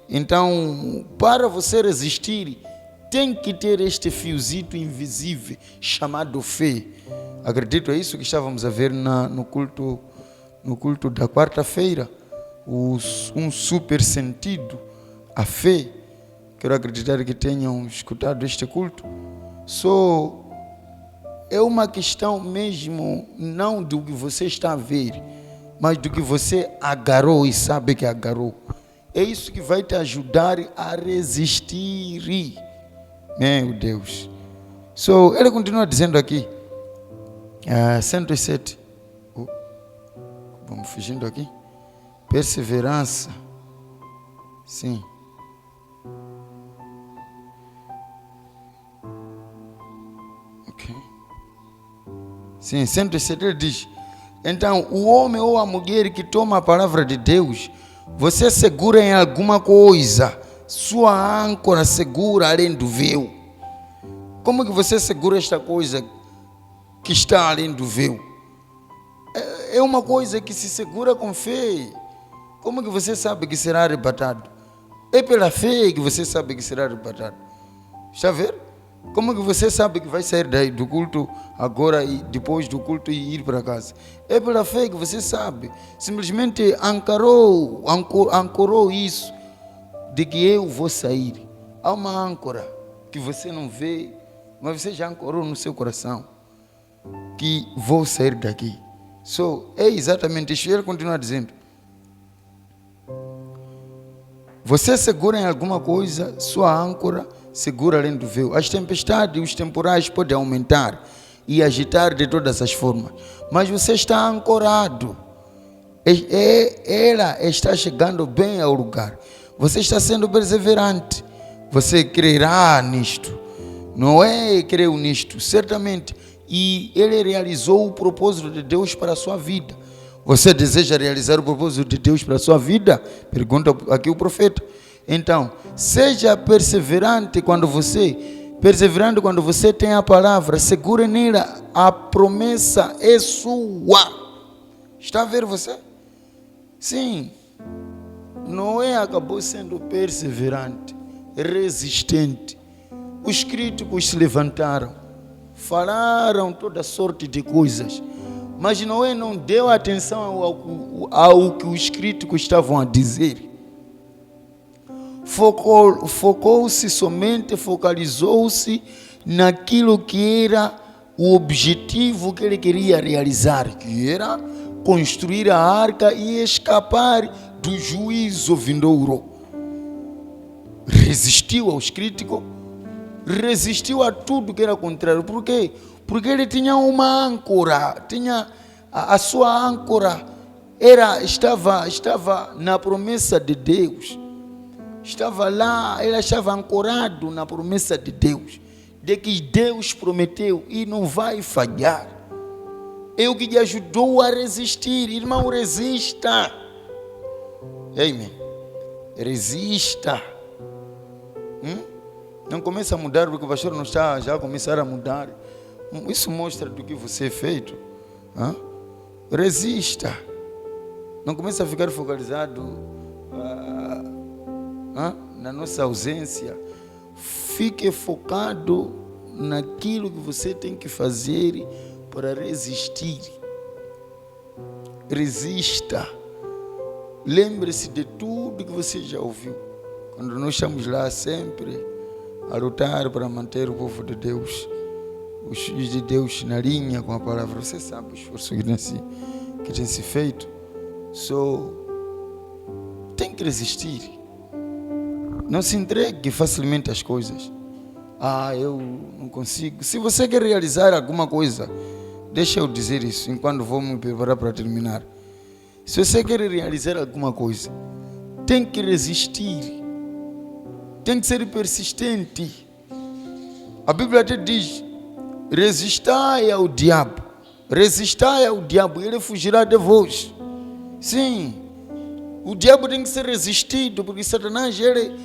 Speaker 2: Então, para você resistir, tem que ter este fiozito invisível chamado fé. Acredito, é isso que estávamos a ver no culto da quarta-feira, um super sentido, a fé. Quero acreditar que tenham escutado este culto. É uma questão mesmo, não do que você está a ver, mas do que você agarrou e sabe que agarrou. É isso que vai te ajudar a resistir. Meu Deus. Ele continua dizendo aqui, 107. Vamos fugindo aqui. Perseverança. Sim. Ok. Sim, 107 ele diz: então, o homem ou a mulher que toma a palavra de Deus, você segura em alguma coisa, sua âncora segura além do véu. Como que você segura esta coisa que está além do véu? É uma coisa que se segura com fé. Como que você sabe que será arrebatado? É pela fé que você sabe que será arrebatado. Está a ver? Como que você sabe que vai sair do culto agora e depois do culto e ir para casa? É pela fé que você sabe. Simplesmente ancorou isso de que eu vou sair. Há uma âncora que você não vê, mas você já ancorou no seu coração que vou sair daqui. É exatamente isso. Ele continua dizendo: Você segura em alguma coisa, sua âncora segura além do véu. As tempestades e os temporais podem aumentar e agitar de todas as formas, mas você está ancorado. Ela está chegando bem ao lugar. Você está sendo perseverante. Você crerá nisto. Noé creu nisto, certamente. E ele realizou o propósito de Deus para a sua vida. Você deseja realizar o propósito de Deus para a sua vida? Pergunta aqui o profeta. Então, seja perseverante quando você tem a palavra. Segure nela. A promessa é sua. Está a ver você? Sim. Noé acabou sendo perseverante, resistente. Os críticos se levantaram, falaram toda sorte de coisas, mas Noé não deu atenção ao que os críticos estavam a dizer. Focalizou-se naquilo que era o objetivo que ele queria realizar, que era construir a arca e escapar do juízo vindouro. Resistiu aos críticos, resistiu a tudo que era contrário. Por quê? Porque ele tinha uma âncora, a sua âncora estava na promessa de Deus. Estava lá, ele estava ancorado na promessa de Deus, de que Deus prometeu e não vai falhar. É o que lhe ajudou a resistir. Irmão, resista. Amém. Resista. Não comece a mudar porque o pastor não está já a começar a mudar. Isso mostra do que você é feito. Resista. Não comece a ficar focalizado na nossa ausência. Fique focado naquilo que você tem que fazer para resistir. Resista. Lembre-se de tudo que você já ouviu. Quando nós estamos lá sempre a lutar para manter o povo de Deus, os filhos de Deus na linha com a palavra. Você sabe o esforço que tem se feito. Tem que resistir. Não se entregue facilmente às coisas. Eu não consigo. Se você quer realizar alguma coisa, deixa eu dizer isso enquanto vou me preparar para terminar. Se você quer realizar alguma coisa, tem que resistir. Tem que ser persistente. A Bíblia até diz: resistai ao diabo. Resistai ao diabo, ele fugirá de vós. Sim. O diabo tem que ser resistido, porque Satanás ele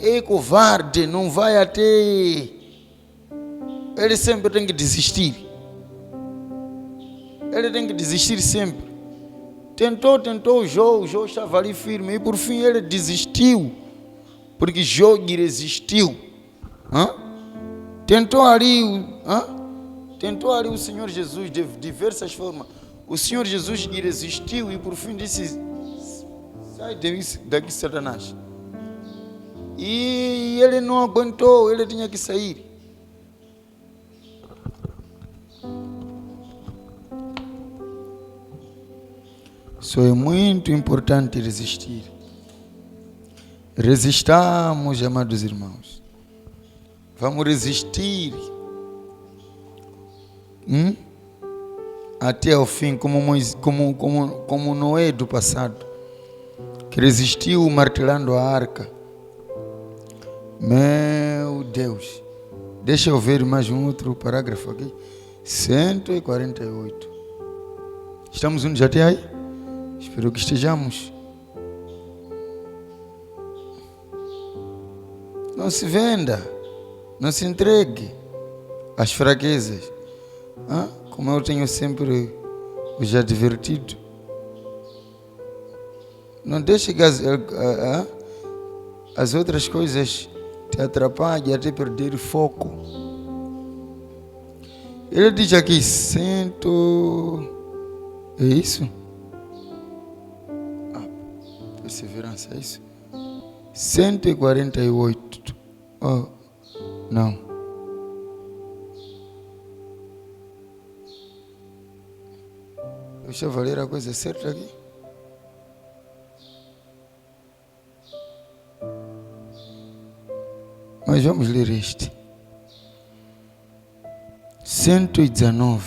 Speaker 2: é covarde, não vai até. Ele sempre tem que desistir. Ele tem que desistir sempre. Tentou Jó estava ali firme e por fim ele desistiu, porque Jó resistiu. Tentou ali o Senhor Jesus de diversas formas. O Senhor Jesus resistiu e por fim disse: sai daqui, Satanás. E ele não aguentou, ele tinha que sair. É muito importante resistir. Resistamos, amados irmãos. Vamos resistir até o fim, como Noé do passado, que resistiu martelando a arca. Meu Deus. Deixa eu ver mais um outro parágrafo aqui. 148. Estamos juntos até aí? Espero que estejamos. Não se venda. Não se entregue às fraquezas. Como eu tenho sempre os advertido. Não deixe que as outras coisas te atrapalhem até perder o foco. Ele diz aqui, é isso? Perseverança, é isso? 148. Não. Deixa eu ler a coisa certa aqui. Mas vamos ler este. 119.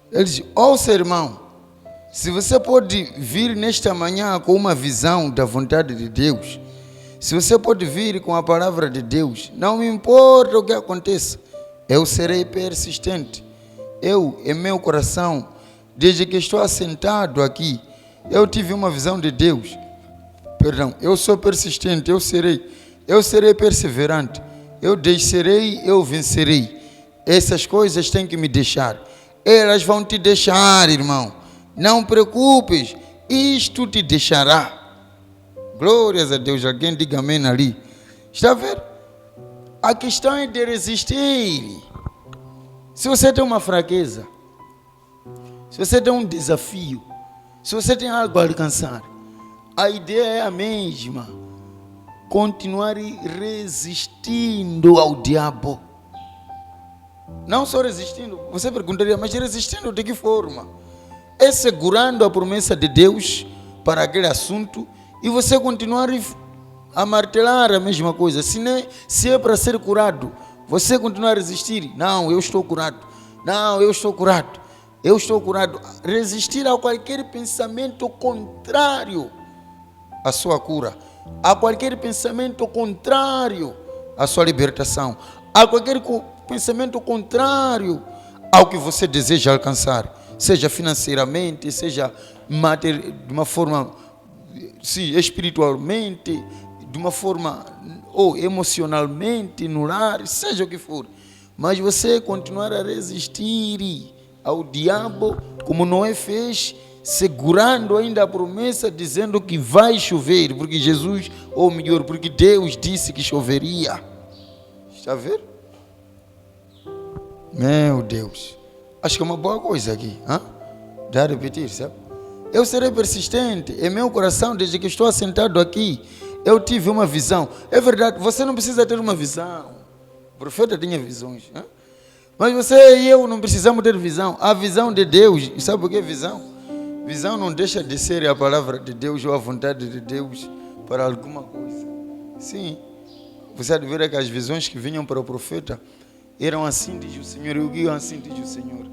Speaker 2: Ele diz: ó sermão, se você pode vir nesta manhã com uma visão da vontade de Deus, se você pode vir com a palavra de Deus, não me importa o que aconteça, eu serei persistente. Eu, em meu coração, desde que estou assentado aqui, eu tive uma visão de Deus. Eu sou persistente, eu serei perseverante, eu descerei, eu vencerei. Essas coisas têm que me deixar. Elas vão te deixar, irmão. Não preocupes, isto te deixará. Glórias a Deus. Alguém diga amém ali. Está a ver? A questão é de resistir. Se você tem uma fraqueza, se você tem um desafio, se você tem algo a alcançar, a ideia é a mesma. Continuar resistindo ao diabo. Não só resistindo. Você perguntaria, mas resistindo de que forma? É segurando a promessa de Deus para aquele assunto e você continuar a martelar a mesma coisa. Se é para ser curado, você continuar a resistir. Não, eu estou curado. Não, eu estou curado. Eu estou curado. Resistir a qualquer pensamento contrário à sua cura, a qualquer pensamento contrário à sua libertação, a qualquer pensamento contrário ao que você deseja alcançar, seja financeiramente, seja de uma forma, espiritualmente, de uma forma ou emocionalmente, no lar, seja o que for. Mas você continuar a resistir ao diabo, como Noé fez, segurando ainda a promessa, dizendo que vai chover, porque Jesus, ou melhor, porque Deus disse que choveria. Está a ver? Meu Deus. Acho que é uma boa coisa aqui. Dá a repetir, sabe? Eu serei persistente. Em meu coração, desde que estou assentado aqui, eu tive uma visão. É verdade, você não precisa ter uma visão. O profeta tinha visões. Mas você e eu não precisamos ter visão. A visão de Deus, sabe o que é visão? Visão não deixa de ser a palavra de Deus ou a vontade de Deus para alguma coisa. Sim. Você há de ver que as visões que vinham para o profeta eram assim, diz o Senhor. E o que assim diz o Senhor?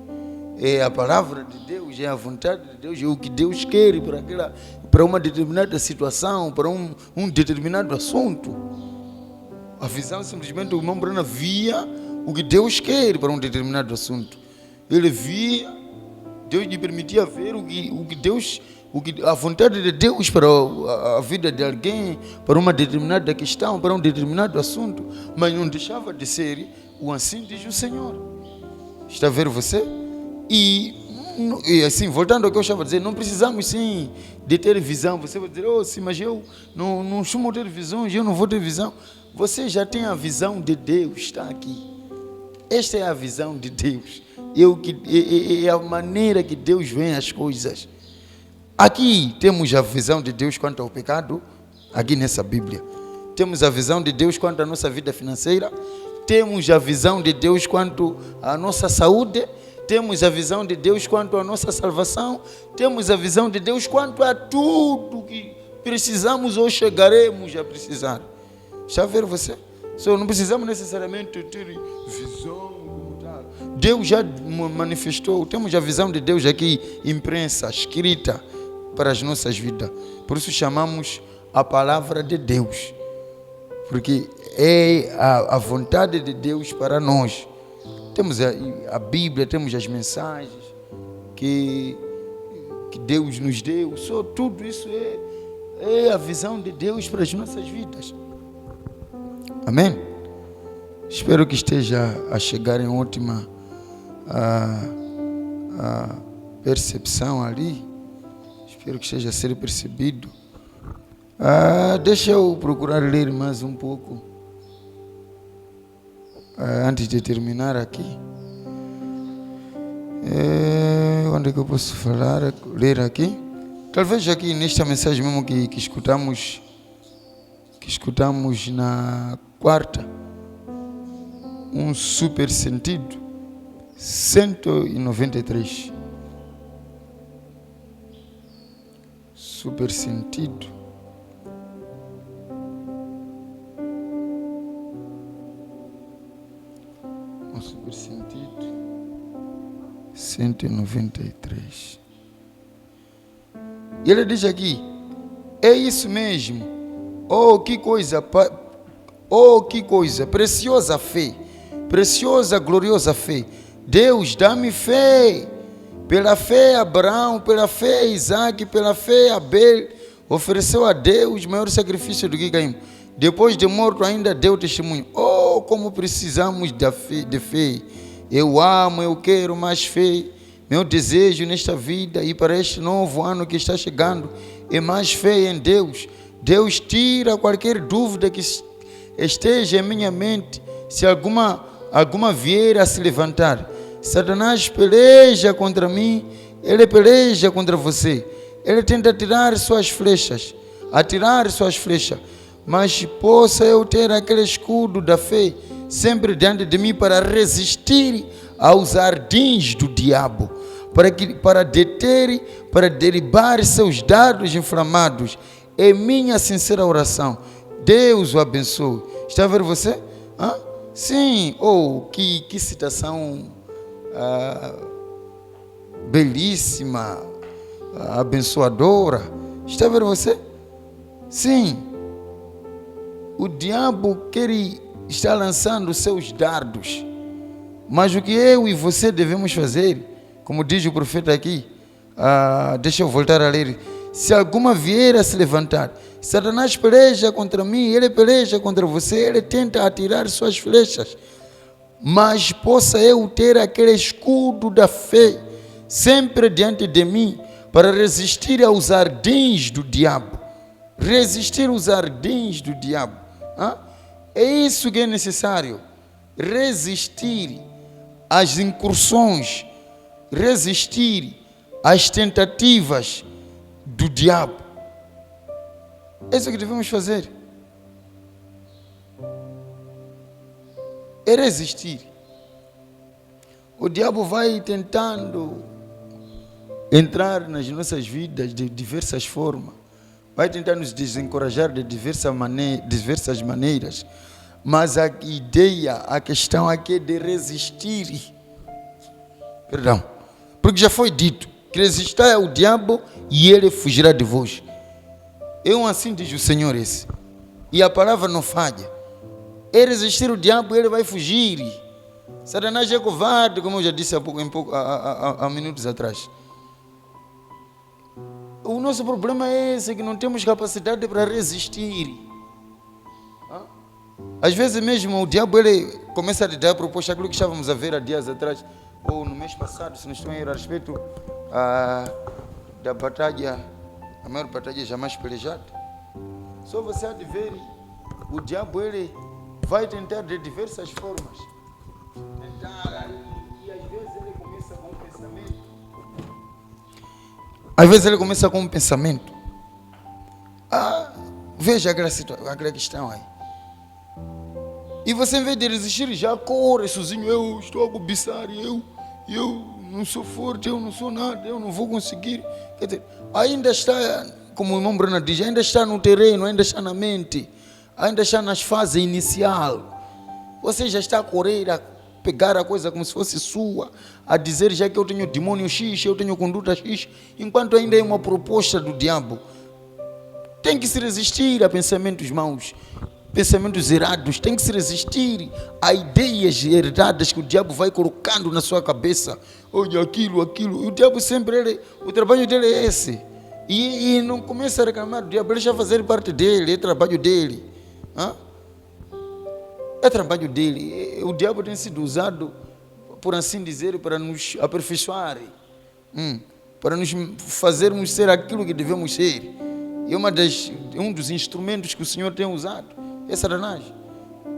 Speaker 2: É a palavra de Deus, é a vontade de Deus, é o que Deus quer para uma determinada situação, para um determinado assunto. A visão simplesmente o irmão Brana via o que Deus quer para um determinado assunto. Ele via, Deus lhe permitia ver a vontade de Deus para a vida de alguém, para uma determinada questão, para um determinado assunto, mas não deixava de ser o assim diz o Senhor. Está a ver você? E assim, voltando ao que eu estava a dizer, não precisamos sim de ter visão. Você vai dizer, sim, mas eu não costumo ter visões, eu não vou ter visão. Você já tem a visão de Deus, está aqui. Esta é a visão de Deus. É a maneira que Deus vê as coisas. Aqui temos a visão de Deus quanto ao pecado, aqui nessa Bíblia. Temos a visão de Deus quanto à nossa vida financeira. Temos a visão de Deus quanto à nossa saúde. Temos a visão de Deus quanto à nossa salvação. Temos a visão de Deus quanto a tudo que precisamos ou chegaremos a precisar. Está a ver você? Não precisamos necessariamente ter visão como tal. Deus já manifestou. Temos a visão de Deus aqui impressa, escrita para as nossas vidas. Por isso chamamos a palavra de Deus. Porque é a vontade de Deus para nós. Temos a Bíblia, temos as mensagens que Deus nos deu. Tudo isso é a visão de Deus para as nossas vidas. Amém? Espero que esteja a chegar em ótima percepção ali. Espero que esteja a ser percebido. Deixa eu procurar ler mais um pouco. Antes de terminar aqui. Onde é que eu posso ler aqui? Talvez aqui nesta mensagem mesmo que escutamos na quarta. Um super sentido. 193. Super sentido. Um super sentido. 193. E ele diz aqui: é isso mesmo. Oh, que coisa, preciosa fé, preciosa, gloriosa fé. Deus, dá-me fé. Pela fé, Abraão, pela fé, Isaac, pela fé, Abel ofereceu a Deus maior sacrifício do que Caim. Depois de morto, ainda deu testemunho. Oh, como precisamos de fé. Eu amo, eu quero mais fé. Meu desejo nesta vida e para este novo ano que está chegando é mais fé em Deus. Deus tira qualquer dúvida que esteja em minha mente. Se alguma vier a se levantar, Satanás peleja contra mim, ele peleja contra você. Ele tenta atirar suas flechas, mas possa eu ter aquele escudo da fé sempre diante de mim para resistir aos ardins do diabo, para deter, para derribar seus dardos inflamados. É minha sincera oração. Deus o abençoe. Está a ver você? Hã? Sim. Oh, que citação belíssima, abençoadora. Está a ver você? Sim. O diabo quer estar lançando seus dardos, mas o que eu e você devemos fazer, como diz o profeta aqui, deixa eu voltar a ler. Se alguma vier a se levantar, Satanás peleja contra mim, ele peleja contra você, ele tenta atirar suas flechas, mas possa eu ter aquele escudo da fé sempre diante de mim para resistir aos ardins do diabo. Resistir aos ardins do diabo. É isso que é necessário. Resistir às incursões, resistir às tentativas do diabo. É isso que devemos fazer. É resistir. O diabo vai tentando entrar nas nossas vidas de diversas formas. Vai tentar nos desencorajar de diversas maneiras. Mas a ideia, a questão aqui é de resistir. Perdão. Porque já foi dito que resistir ao diabo e ele fugirá de vós. Assim diz o Senhor esse. E a palavra não falha. É resistir o diabo e ele vai fugir. Satanás é covarde, como eu já disse há minutos atrás. O nosso problema é esse, que não temos capacidade para resistir. Às vezes mesmo o diabo ele começa a lhe dar proposta, aquilo que estávamos a ver há dias atrás, ou no mês passado, se não estou a ir a respeito da batalha, a maior batalha jamais pelejada. Só você há de ver, o diabo ele vai tentar de diversas formas. E às vezes ele começa com um pensamento. Às vezes ele começa com um pensamento. Veja aquela questão aí. E você, em vez de resistir, já corre sozinho. Eu estou a cobiçar, eu não sou forte, eu não sou nada, eu não vou conseguir. Quer dizer, ainda está, como o irmão Bruno diz, ainda está no terreno, ainda está na mente, ainda está nas fases inicial. Você já está a correr, a pegar a coisa como se fosse sua, a dizer já que eu tenho demônio X, eu tenho conduta X, enquanto ainda é uma proposta do diabo. Tem que se resistir a pensamentos maus, pensamentos errados, tem que se resistir a ideias herdadas que o diabo vai colocando na sua cabeça. Olha aquilo. O diabo sempre, o trabalho dele é esse. E não começa a reclamar do diabo, ele já fazer parte dele, é trabalho dele. É trabalho dele. O diabo tem sido usado, por assim dizer, para nos aperfeiçoar, para nos fazermos ser aquilo que devemos ser. E um dos instrumentos que o Senhor tem usado é Satanás,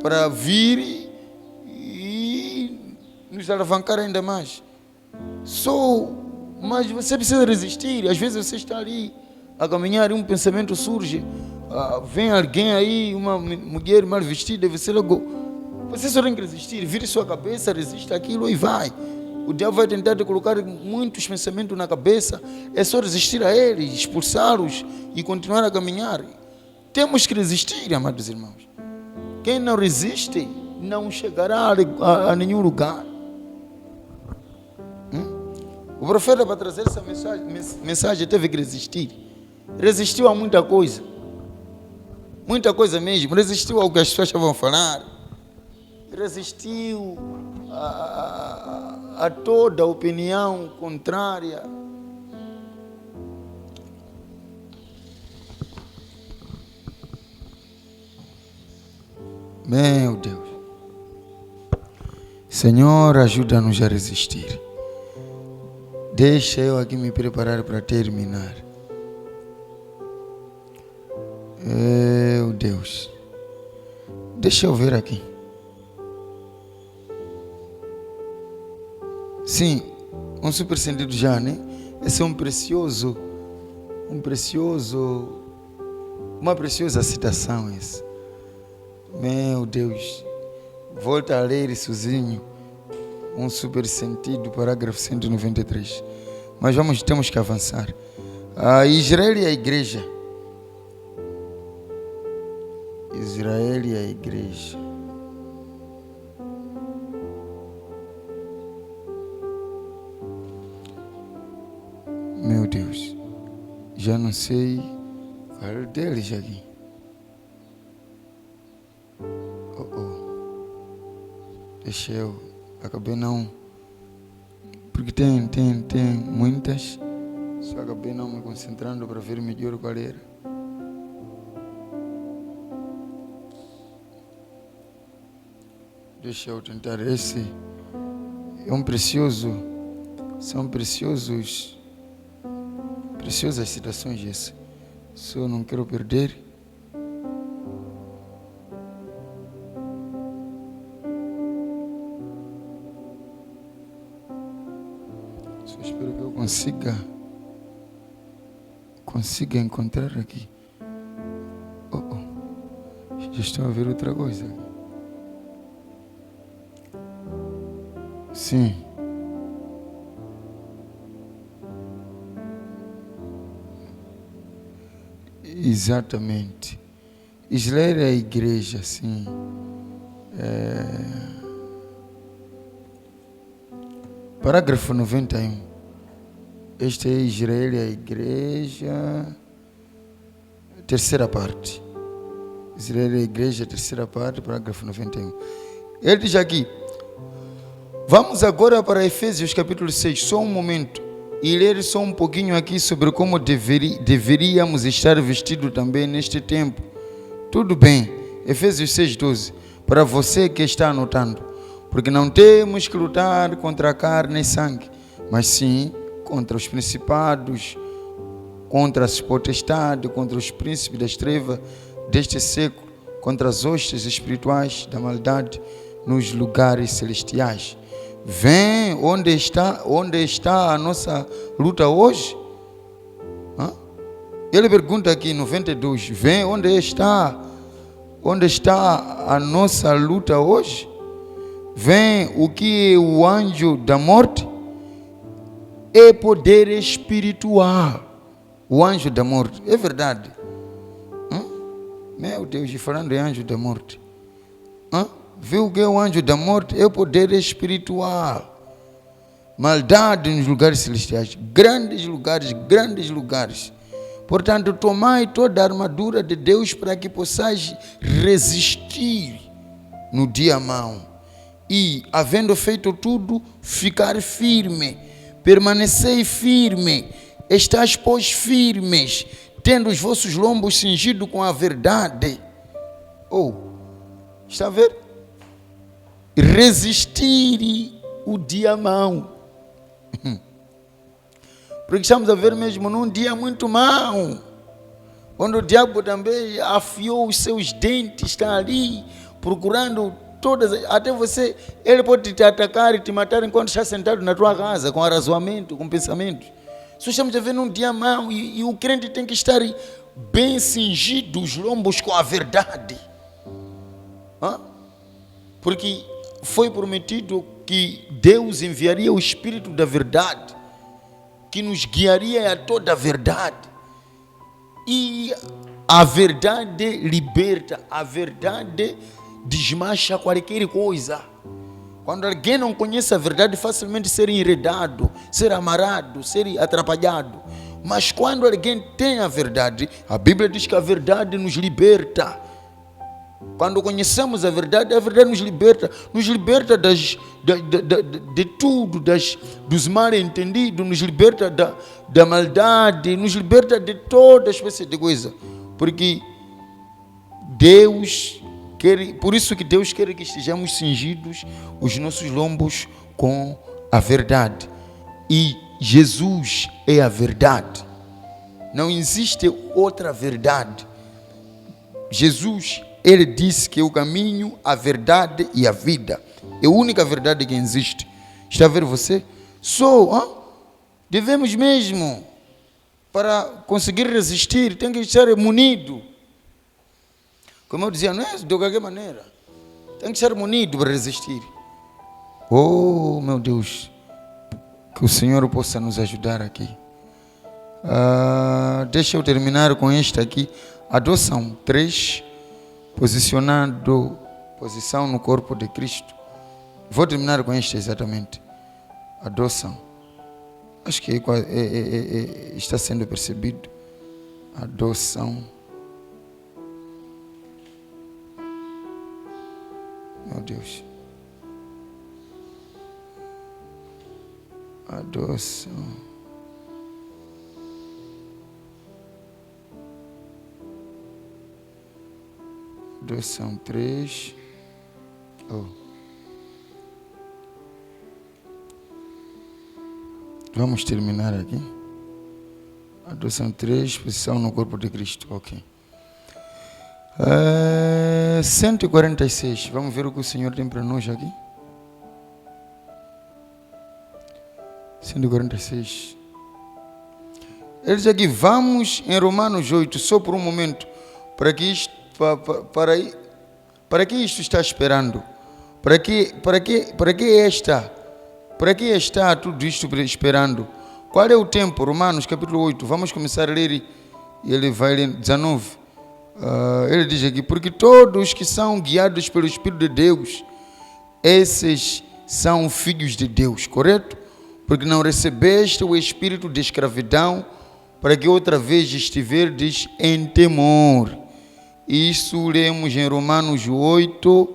Speaker 2: para vir e nos alavancar ainda mais. Mas você precisa resistir. Às vezes você está ali a caminhar e um pensamento surge. Vem alguém aí, uma mulher mal vestida, você logo... Você só tem que resistir, vire sua cabeça, resista aquilo e vai. O diabo vai tentar te colocar muitos pensamentos na cabeça. É só resistir a eles, expulsá-los e continuar a caminhar. Temos que resistir, amados irmãos. Quem não resiste não chegará a nenhum lugar. O profeta, para trazer essa mensagem, teve que resistir. Resistiu a muita coisa. Muita coisa mesmo. Resistiu ao que as pessoas estavam a falar. Resistiu a toda opinião contrária. Meu Deus. Senhor, ajuda-nos a resistir. Deixa eu aqui me preparar para terminar. Meu Deus. Deixa eu ver aqui. Sim, um super sentido já, né? Esse é uma preciosa citação essa. Meu Deus. Volta a ler isso sozinho. Um super sentido, parágrafo 193. Mas temos que avançar. Israel e a igreja. Israel e a igreja. Meu Deus, já não sei qual deles aqui. Deixa eu, acabei não, porque tem muitas, só acabei não me concentrando para ver melhor qual era. Deixa eu tentar, esse é um precioso, são preciosas citações esse. Só não quero perder. Só espero que eu consiga encontrar aqui. Já estou a ver outra coisa. Sim. Exatamente. Israel é a igreja, sim. Parágrafo 91. Este é Israel e a igreja. Terceira parte. Israel e a igreja, terceira parte, parágrafo 91. Ele diz aqui. Vamos agora para Efésios capítulo 6, só um momento, e ler só um pouquinho aqui sobre como deveríamos estar vestidos também neste tempo. Tudo bem, Efésios 6:12, para você que está anotando, porque não temos que lutar contra a carne e sangue, mas sim contra os principados, contra as potestades, contra os príncipes das trevas deste século, contra as hostes espirituais da maldade nos lugares celestiais. Vem onde está a nossa luta hoje? Ele pergunta aqui 92. Vem onde está a nossa luta hoje? Vem o que é o anjo da morte? É poder espiritual. O anjo da morte. É verdade. Meu Deus, e falando em anjo da morte. Viu que é o anjo da morte? É o poder espiritual. Maldade nos lugares celestiais. Grandes lugares. Portanto, tomai toda a armadura de Deus para que possais resistir no dia mau. E, havendo feito tudo, ficar firme. Permanecei firme. Estais, pois, firmes, tendo os vossos lombos cingidos com a verdade. Está a ver? Resistir o dia mau. Porque estamos a ver mesmo num dia muito mau, onde o diabo também afiou os seus dentes, está ali procurando até você, ele pode te atacar e te matar enquanto está sentado na tua casa, com arrazoamento, com pensamento. Só estamos a ver num dia mau e o crente tem que estar bem cingido os lombos com a verdade. Porque foi prometido que Deus enviaria o Espírito da verdade, que nos guiaria a toda a verdade. E a verdade liberta, a verdade desmancha qualquer coisa. Quando alguém não conhece a verdade, facilmente ser enredado, ser amarrado, ser atrapalhado. Mas quando alguém tem a verdade, a Bíblia diz que a verdade nos liberta. Quando conhecemos a verdade nos liberta de tudo, dos mal entendidos, nos liberta da maldade, nos liberta de toda espécie de coisa. Porque Deus quer, por isso que Deus quer que estejamos cingidos os nossos lombos com a verdade. E Jesus é a verdade. Não existe outra verdade. Jesus, ele disse que é o caminho, a verdade e a vida. É a única verdade que existe. Está a ver você? Devemos mesmo, para conseguir resistir, tem que estar munido. Como eu dizia, não é de qualquer maneira. Tem que estar munido para resistir. Oh, meu Deus. Que o Senhor possa nos ajudar aqui. Deixa eu terminar com esta aqui. Adoção 3. Posição no corpo de Cristo. Vou terminar com esta exatamente. Adoção. Acho que está sendo percebido. Adoção. Meu Deus. Adoção. Adoção 3. Vamos terminar aqui. Adoção 3, posição no corpo de Cristo. Ok. 146. Vamos ver o que o Senhor tem para nós aqui. 146. Ele diz aqui, vamos em Romanos 8, só por um momento, para que isto está esperando? Para que está tudo isto esperando? Qual é o tempo? Romanos capítulo 8, vamos começar a ler e ele vai ler 19. Ele diz aqui, porque todos que são guiados pelo Espírito de Deus, esses são filhos de Deus, correto? Porque não recebeste o espírito de escravidão, para que outra vez estiverdes em temor. Isso lemos em Romanos 8,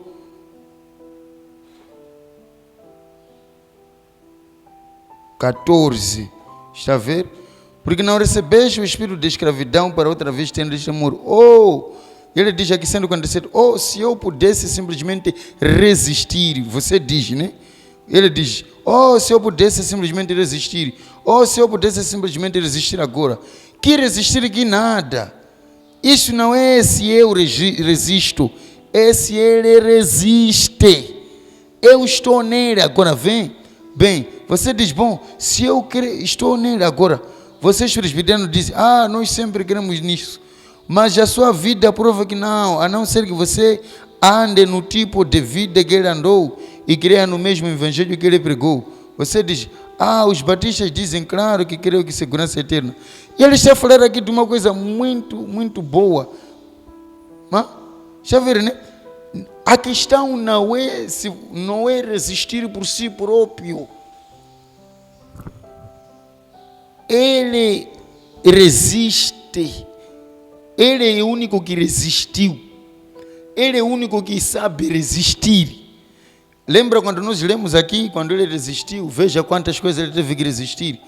Speaker 2: 14. Está a ver? Porque não recebeste o espírito de escravidão para outra vez tendes temor. Ele diz aqui 147, se eu pudesse simplesmente resistir. Você diz, né? Ele diz, se eu pudesse simplesmente resistir. Se eu pudesse simplesmente resistir agora. Que resistir que nada. Isso não é se eu resisto. É se ele resiste. Eu estou nele agora, vem. Bem, você diz, se eu estou nele agora. Vocês presbiterianos dizem, nós sempre queremos nisso. Mas a sua vida prova que não. A não ser que você ande no tipo de vida que ele andou e creia no mesmo evangelho que ele pregou. Você diz, os batistas dizem, claro que creio que segurança eterna. E ele está falando aqui de uma coisa muito, muito boa. Já viram, né? A questão não é resistir por si próprio. Ele resiste. Ele é o único que resistiu. Ele é o único que sabe resistir. Lembra quando nós lemos aqui, quando ele resistiu, veja quantas coisas ele teve que resistir.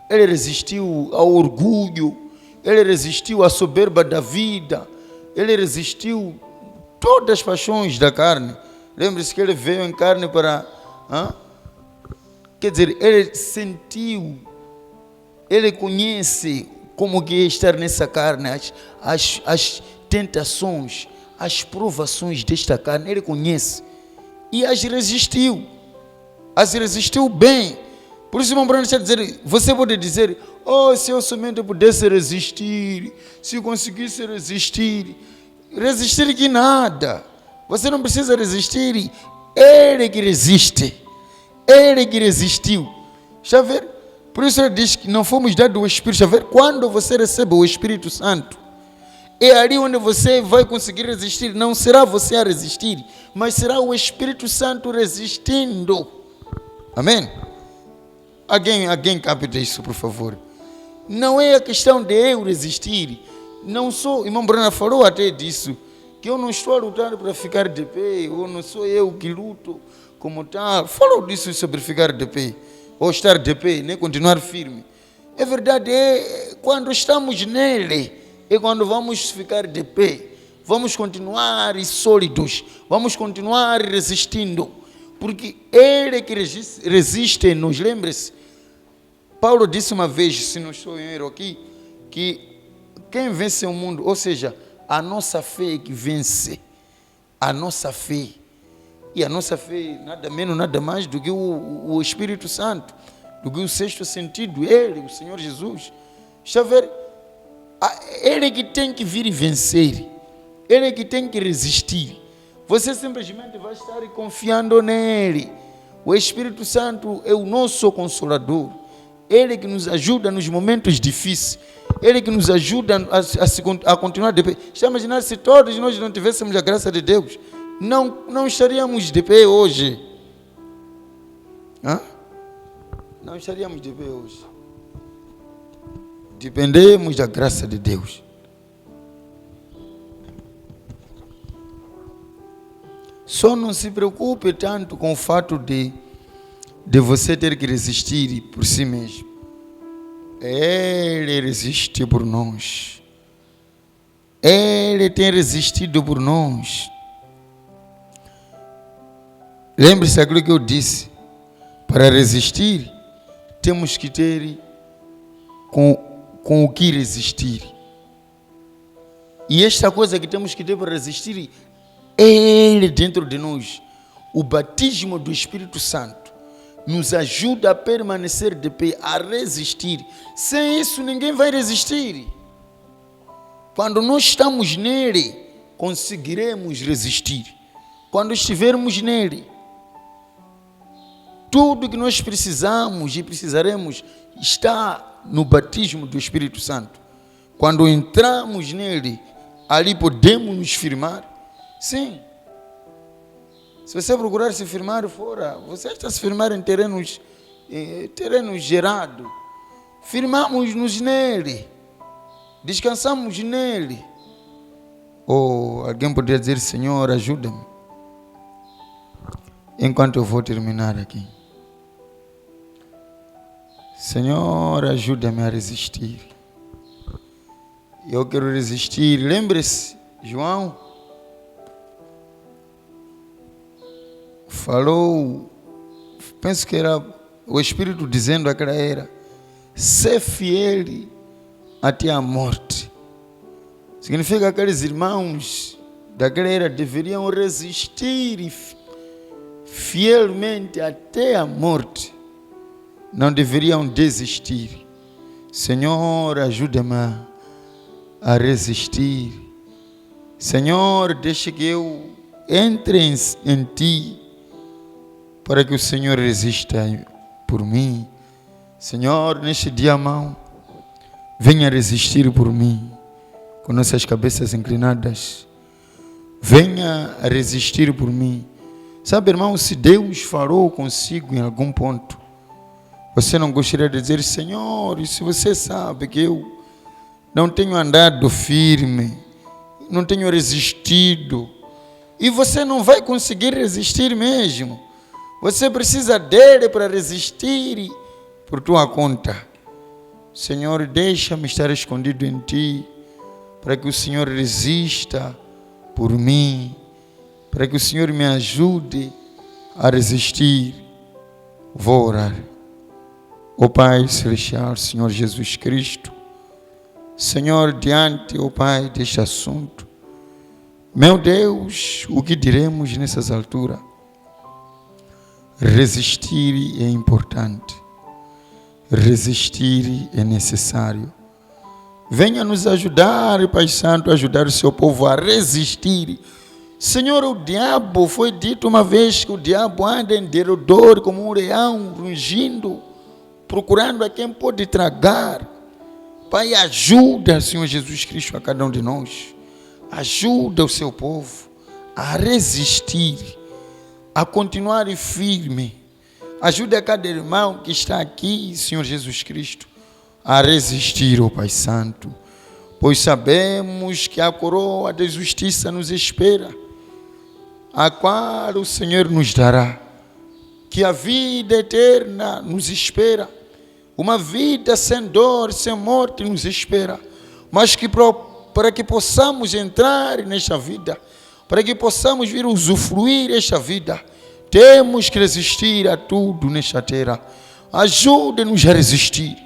Speaker 2: Ele resistiu ao orgulho, ele resistiu à soberba da vida, ele resistiu todas as paixões da carne. Lembre-se que ele veio em carne para... Quer dizer, ele sentiu, ele conhece como que é estar nessa carne, as tentações, as provações desta carne, ele conhece. E as resistiu bem. Por isso, irmão Bruno está dizendo, você pode dizer, se eu somente pudesse resistir, se eu conseguisse resistir que nada. Você não precisa resistir, Ele que resiste. Ele que resistiu. Está a ver? Por isso ele diz que não fomos dados o Espírito. Está a ver? Quando você recebe o Espírito Santo, é ali onde você vai conseguir resistir. Não será você a resistir, mas será o Espírito Santo resistindo. Amém? Alguém capta isso, por favor. Não é a questão de eu resistir. Não sou, irmão Bruna falou até disso, que eu não estou a lutar para ficar de pé, ou não sou eu que luto como tal. Falou disso sobre ficar de pé, ou estar de pé, né? Continuar firme. É verdade, quando estamos nele, é quando vamos ficar de pé. Vamos continuar sólidos, vamos continuar resistindo, porque ele que resiste nos. Lembre-se, Paulo disse uma vez, se não estou em erro aqui, que quem vence o mundo, ou seja, a nossa fé é que vence. A nossa fé. E a nossa fé nada menos, nada mais do que o Espírito Santo, do que o sexto sentido, ele, o Senhor Jesus. Está a ver? Ele que tem que vir e vencer. Ele que tem que resistir. Você simplesmente vai estar confiando nele. O Espírito Santo é o nosso consolador. Ele que nos ajuda nos momentos difíceis. Ele que nos ajuda a continuar de pé. Já imaginar se todos nós não tivéssemos a graça de Deus? Não estaríamos de pé hoje. Hã? Não estaríamos de pé hoje. Dependemos da graça de Deus. Só não se preocupe tanto com o fato de você ter que resistir por si mesmo. Ele resiste por nós. Ele tem resistido por nós. Lembre-se daquilo que eu disse. Para resistir, temos que ter com o que resistir. E esta coisa que temos que ter para resistir, ele dentro de nós. O batismo do Espírito Santo nos ajuda a permanecer de pé, a resistir. Sem isso, ninguém vai resistir. Quando nós estamos nele, conseguiremos resistir. Quando estivermos nele, tudo que nós precisamos e precisaremos está no batismo do Espírito Santo. Quando entramos nele, ali podemos nos firmar. Sim. Se você procurar se firmar fora, você está se firmar em terrenos gerados. Firmamos-nos nele. Descansamos nele. Ou alguém poderia dizer, Senhor, ajuda-me. Enquanto eu vou terminar aqui. Senhor, ajuda-me a resistir. Eu quero resistir. Lembre-se, João falou, penso que era o Espírito dizendo àquela era, ser fiel até a morte. Significa que aqueles irmãos daquela era deveriam resistir fielmente até a morte. Não deveriam desistir. Senhor, ajuda-me a resistir. Senhor, deixa que eu entre em ti, para que o Senhor resista por mim. Senhor, neste dia, mão, venha resistir por mim, com nossas cabeças inclinadas. Venha resistir por mim. Sabe, irmão, se Deus falou consigo em algum ponto, você não gostaria de dizer, Senhor, se você sabe que eu não tenho andado firme, não tenho resistido, e você não vai conseguir resistir mesmo. Você precisa dele para resistir por tua conta. Senhor, deixa-me estar escondido em ti, para que o Senhor resista por mim, para que o Senhor me ajude a resistir. Vou orar. Ó Pai Celestial, Senhor Jesus Cristo, Senhor, diante, ó Pai, deste assunto, meu Deus, o que diremos nessas alturas? Resistir é importante. Resistir é necessário. Venha nos ajudar, Pai Santo, ajudar o seu povo a resistir Senhor, o diabo, foi dito uma vez que o diabo anda em derredor como um leão, rugindo, procurando a quem pode tragar. Pai, ajuda, Senhor Jesus Cristo, a cada um de nós. Ajuda o seu povo a resistir, a continuar firme. Ajuda cada irmão que está aqui, Senhor Jesus Cristo, a resistir, ó Pai Santo. Pois sabemos que a coroa de justiça nos espera, a qual o Senhor nos dará, que a vida eterna nos espera, uma vida sem dor, sem morte nos espera, mas que para que possamos entrar nesta vida, para que possamos vir usufruir esta vida, temos que resistir a tudo nesta terra. Ajude-nos a resistir.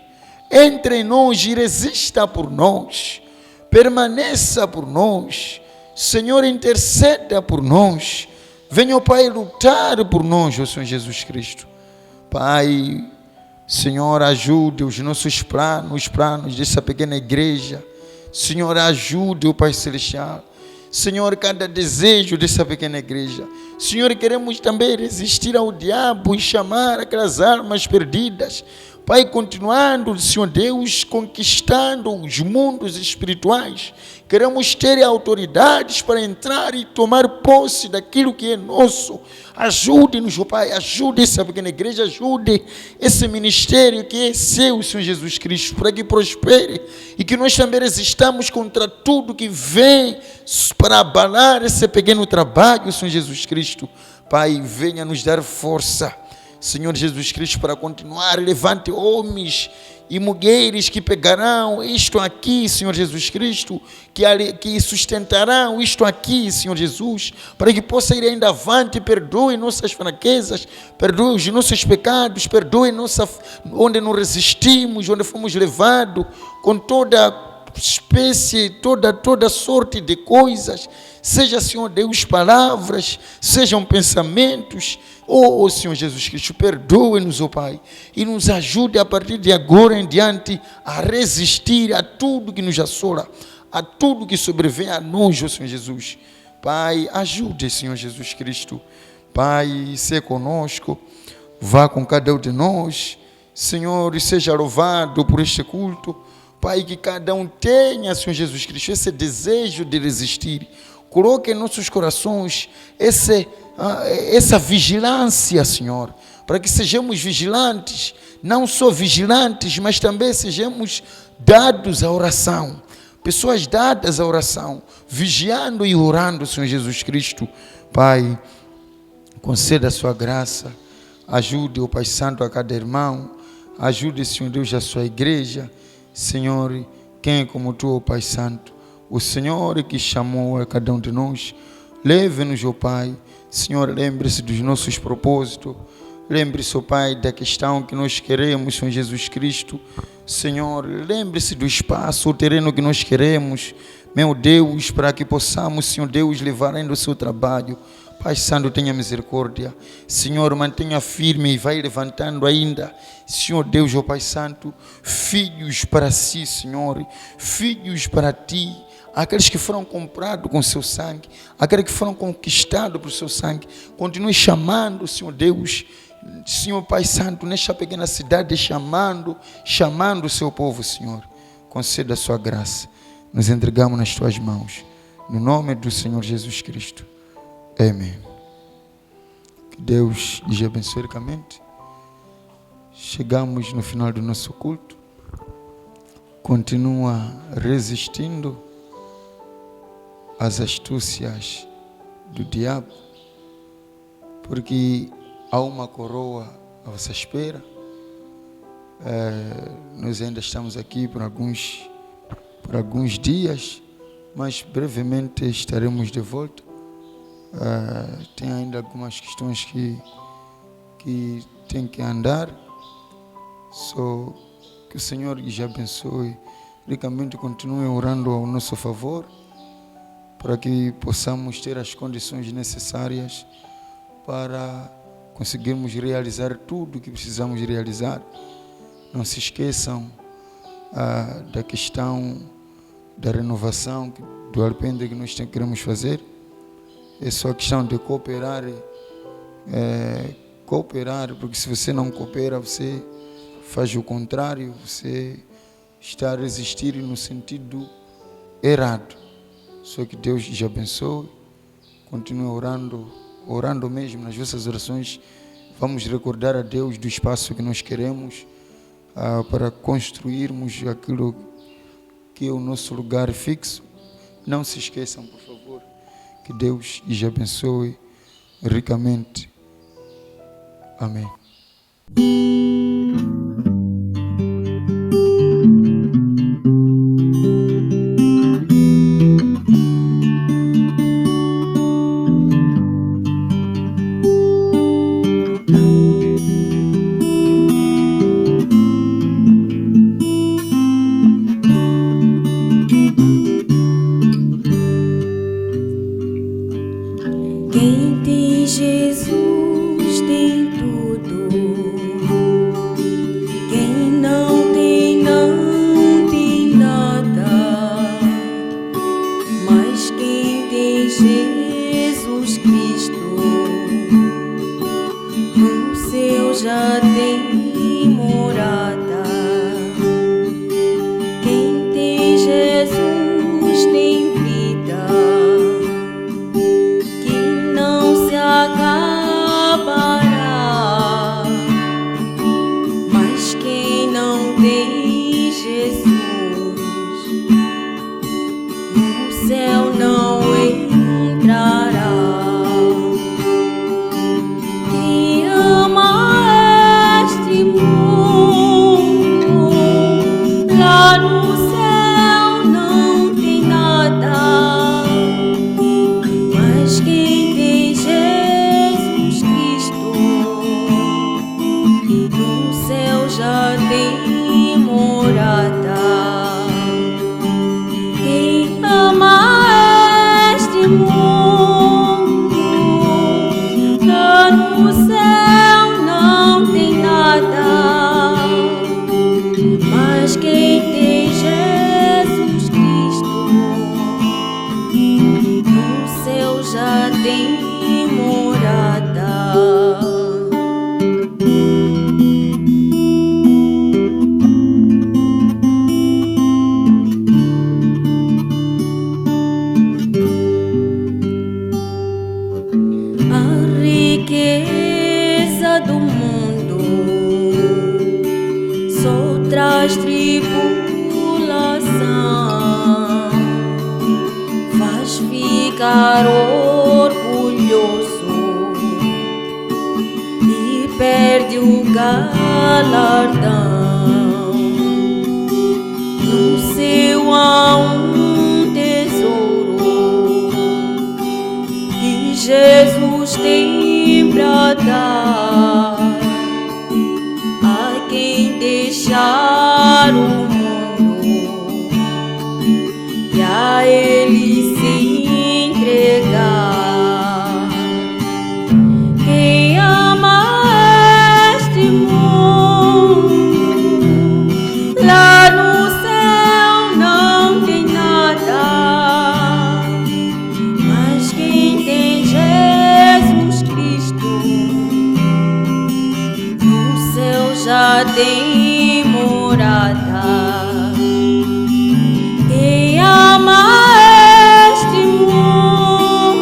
Speaker 2: Entre em nós e resista por nós. Permaneça por nós. Senhor, interceda por nós. Venha, Pai, lutar por nós, ó Senhor Jesus Cristo. Pai, Senhor, ajude os nossos planos dessa pequena igreja. Senhor, ajude o Pai Celestial. Senhor, cada desejo dessa pequena igreja. Senhor, queremos também resistir ao diabo e chamar aquelas almas perdidas. Pai, continuando, Senhor Deus, conquistando os mundos espirituais. Queremos ter autoridades para entrar e tomar posse daquilo que é nosso. Ajude-nos, oh Pai, ajude essa pequena igreja, ajude esse ministério que é seu, Senhor Jesus Cristo, para que prospere e que nós também resistamos contra tudo que vem para abalar esse pequeno trabalho, Senhor Jesus Cristo. Pai, venha nos dar força, Senhor Jesus Cristo, para continuar. Levante homens e mulheres que pegarão isto aqui, Senhor Jesus Cristo, que sustentarão isto aqui, Senhor Jesus, para que possa ir ainda avante. Perdoe nossas fraquezas, perdoe os nossos pecados, perdoe onde não resistimos, onde fomos levados com toda espécie, toda sorte de coisas, seja, Senhor Deus, palavras, sejam pensamentos. Oh, Senhor Jesus Cristo, perdoe-nos, ó Pai, e nos ajude a partir de agora em diante a resistir a tudo que nos assola, a tudo que sobrevém a nós, ó Senhor Jesus. Pai, ajude, Senhor Jesus Cristo. Pai, seja conosco, vá com cada um de nós, Senhor, e seja louvado por este culto. Pai, que cada um tenha, Senhor Jesus Cristo, esse desejo de resistir. Coloque em nossos corações essa vigilância, Senhor, para que sejamos vigilantes, não só vigilantes, mas também sejamos dados à oração, pessoas dadas à oração, vigiando e orando, Senhor Jesus Cristo. Pai, conceda a sua graça, ajude o Pai Santo a cada irmão, ajude, Senhor Deus, a sua igreja. Senhor, quem é como tu, ó Pai Santo? O Senhor que chamou a cada um de nós. Leve-nos, ó Pai. Senhor, lembre-se dos nossos propósitos. Lembre-se, ó Pai, da questão que nós queremos, Senhor Jesus Cristo. Senhor, lembre-se do espaço, o terreno que nós queremos, meu Deus, para que possamos, Senhor Deus, levar ainda o seu trabalho. Pai Santo, tenha misericórdia. Senhor, mantenha firme e vai levantando ainda, Senhor Deus, ó Pai Santo, filhos para si, Senhor, filhos para ti, aqueles que foram comprados com seu sangue, aqueles que foram conquistados por seu sangue. Continue chamando, Senhor Deus, Senhor Pai Santo, nesta pequena cidade, chamando o seu povo, Senhor. Conceda a sua graça. Nos entregamos nas tuas mãos, no nome do Senhor Jesus Cristo. Amém. Que Deus lhe abençoe ricamente. Chegamos no final do nosso culto. Continua resistindo às astúcias do diabo, porque há uma coroa à vossa espera. Nós ainda estamos aqui por alguns dias, mas brevemente estaremos de volta. Tem ainda algumas questões que tem que andar. Só que o Senhor lhes abençoe ricamente. Continue orando ao nosso favor, para que possamos ter as condições necessárias para conseguirmos realizar tudo o que precisamos realizar. Não se esqueçam da questão da renovação do alpendre que nós queremos fazer. É só questão de cooperar, cooperar, porque se você não coopera, você faz o contrário, você está a resistir no sentido errado. Só que Deus te abençoe, continue orando mesmo nas vossas orações. Vamos recordar a Deus do espaço que nós queremos para construirmos aquilo que é o nosso lugar fixo. Não se esqueçam, por favor, que Deus te abençoe ricamente. Amém.
Speaker 3: Quem tem Jesus tem tudo. Quem não tem nada. Mas quem tem Jesus Cristo, no céu já tem morada. Quem tem Jesus tem vida, acabará. Mas quem não tem Jesus, no céu não entrará. Quem ama este mundo, lá no céu não tem nada. Mas quem tem Jesus Cristo, no céu já tem morada. Quem ama este mundo, lá no céu não tem nada. Mas quem tem Jesus Cristo, no céu já tem morada. A riqueza do mundo só traz tribulação, faz ficar orgulhoso e perde o galardão. No céu há um tesouro que Jesus tem pra dar a quem deixar o mundo e a Ele se entregar. Quem ama este mundo, lá no céu não tem nada. Mas quem tem Jesus Cristo, no céu já tem morada. Quem ama este mundo,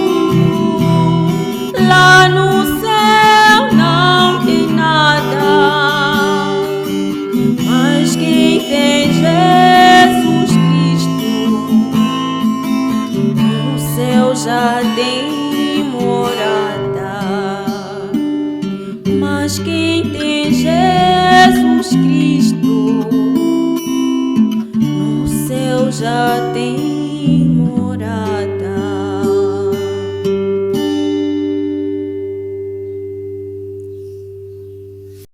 Speaker 3: lá no céu não tem nada. Mas quem tem Jesus Cristo, no céu já tem morada. Mas quem tem Jesus Cristo, no céu já tem morada.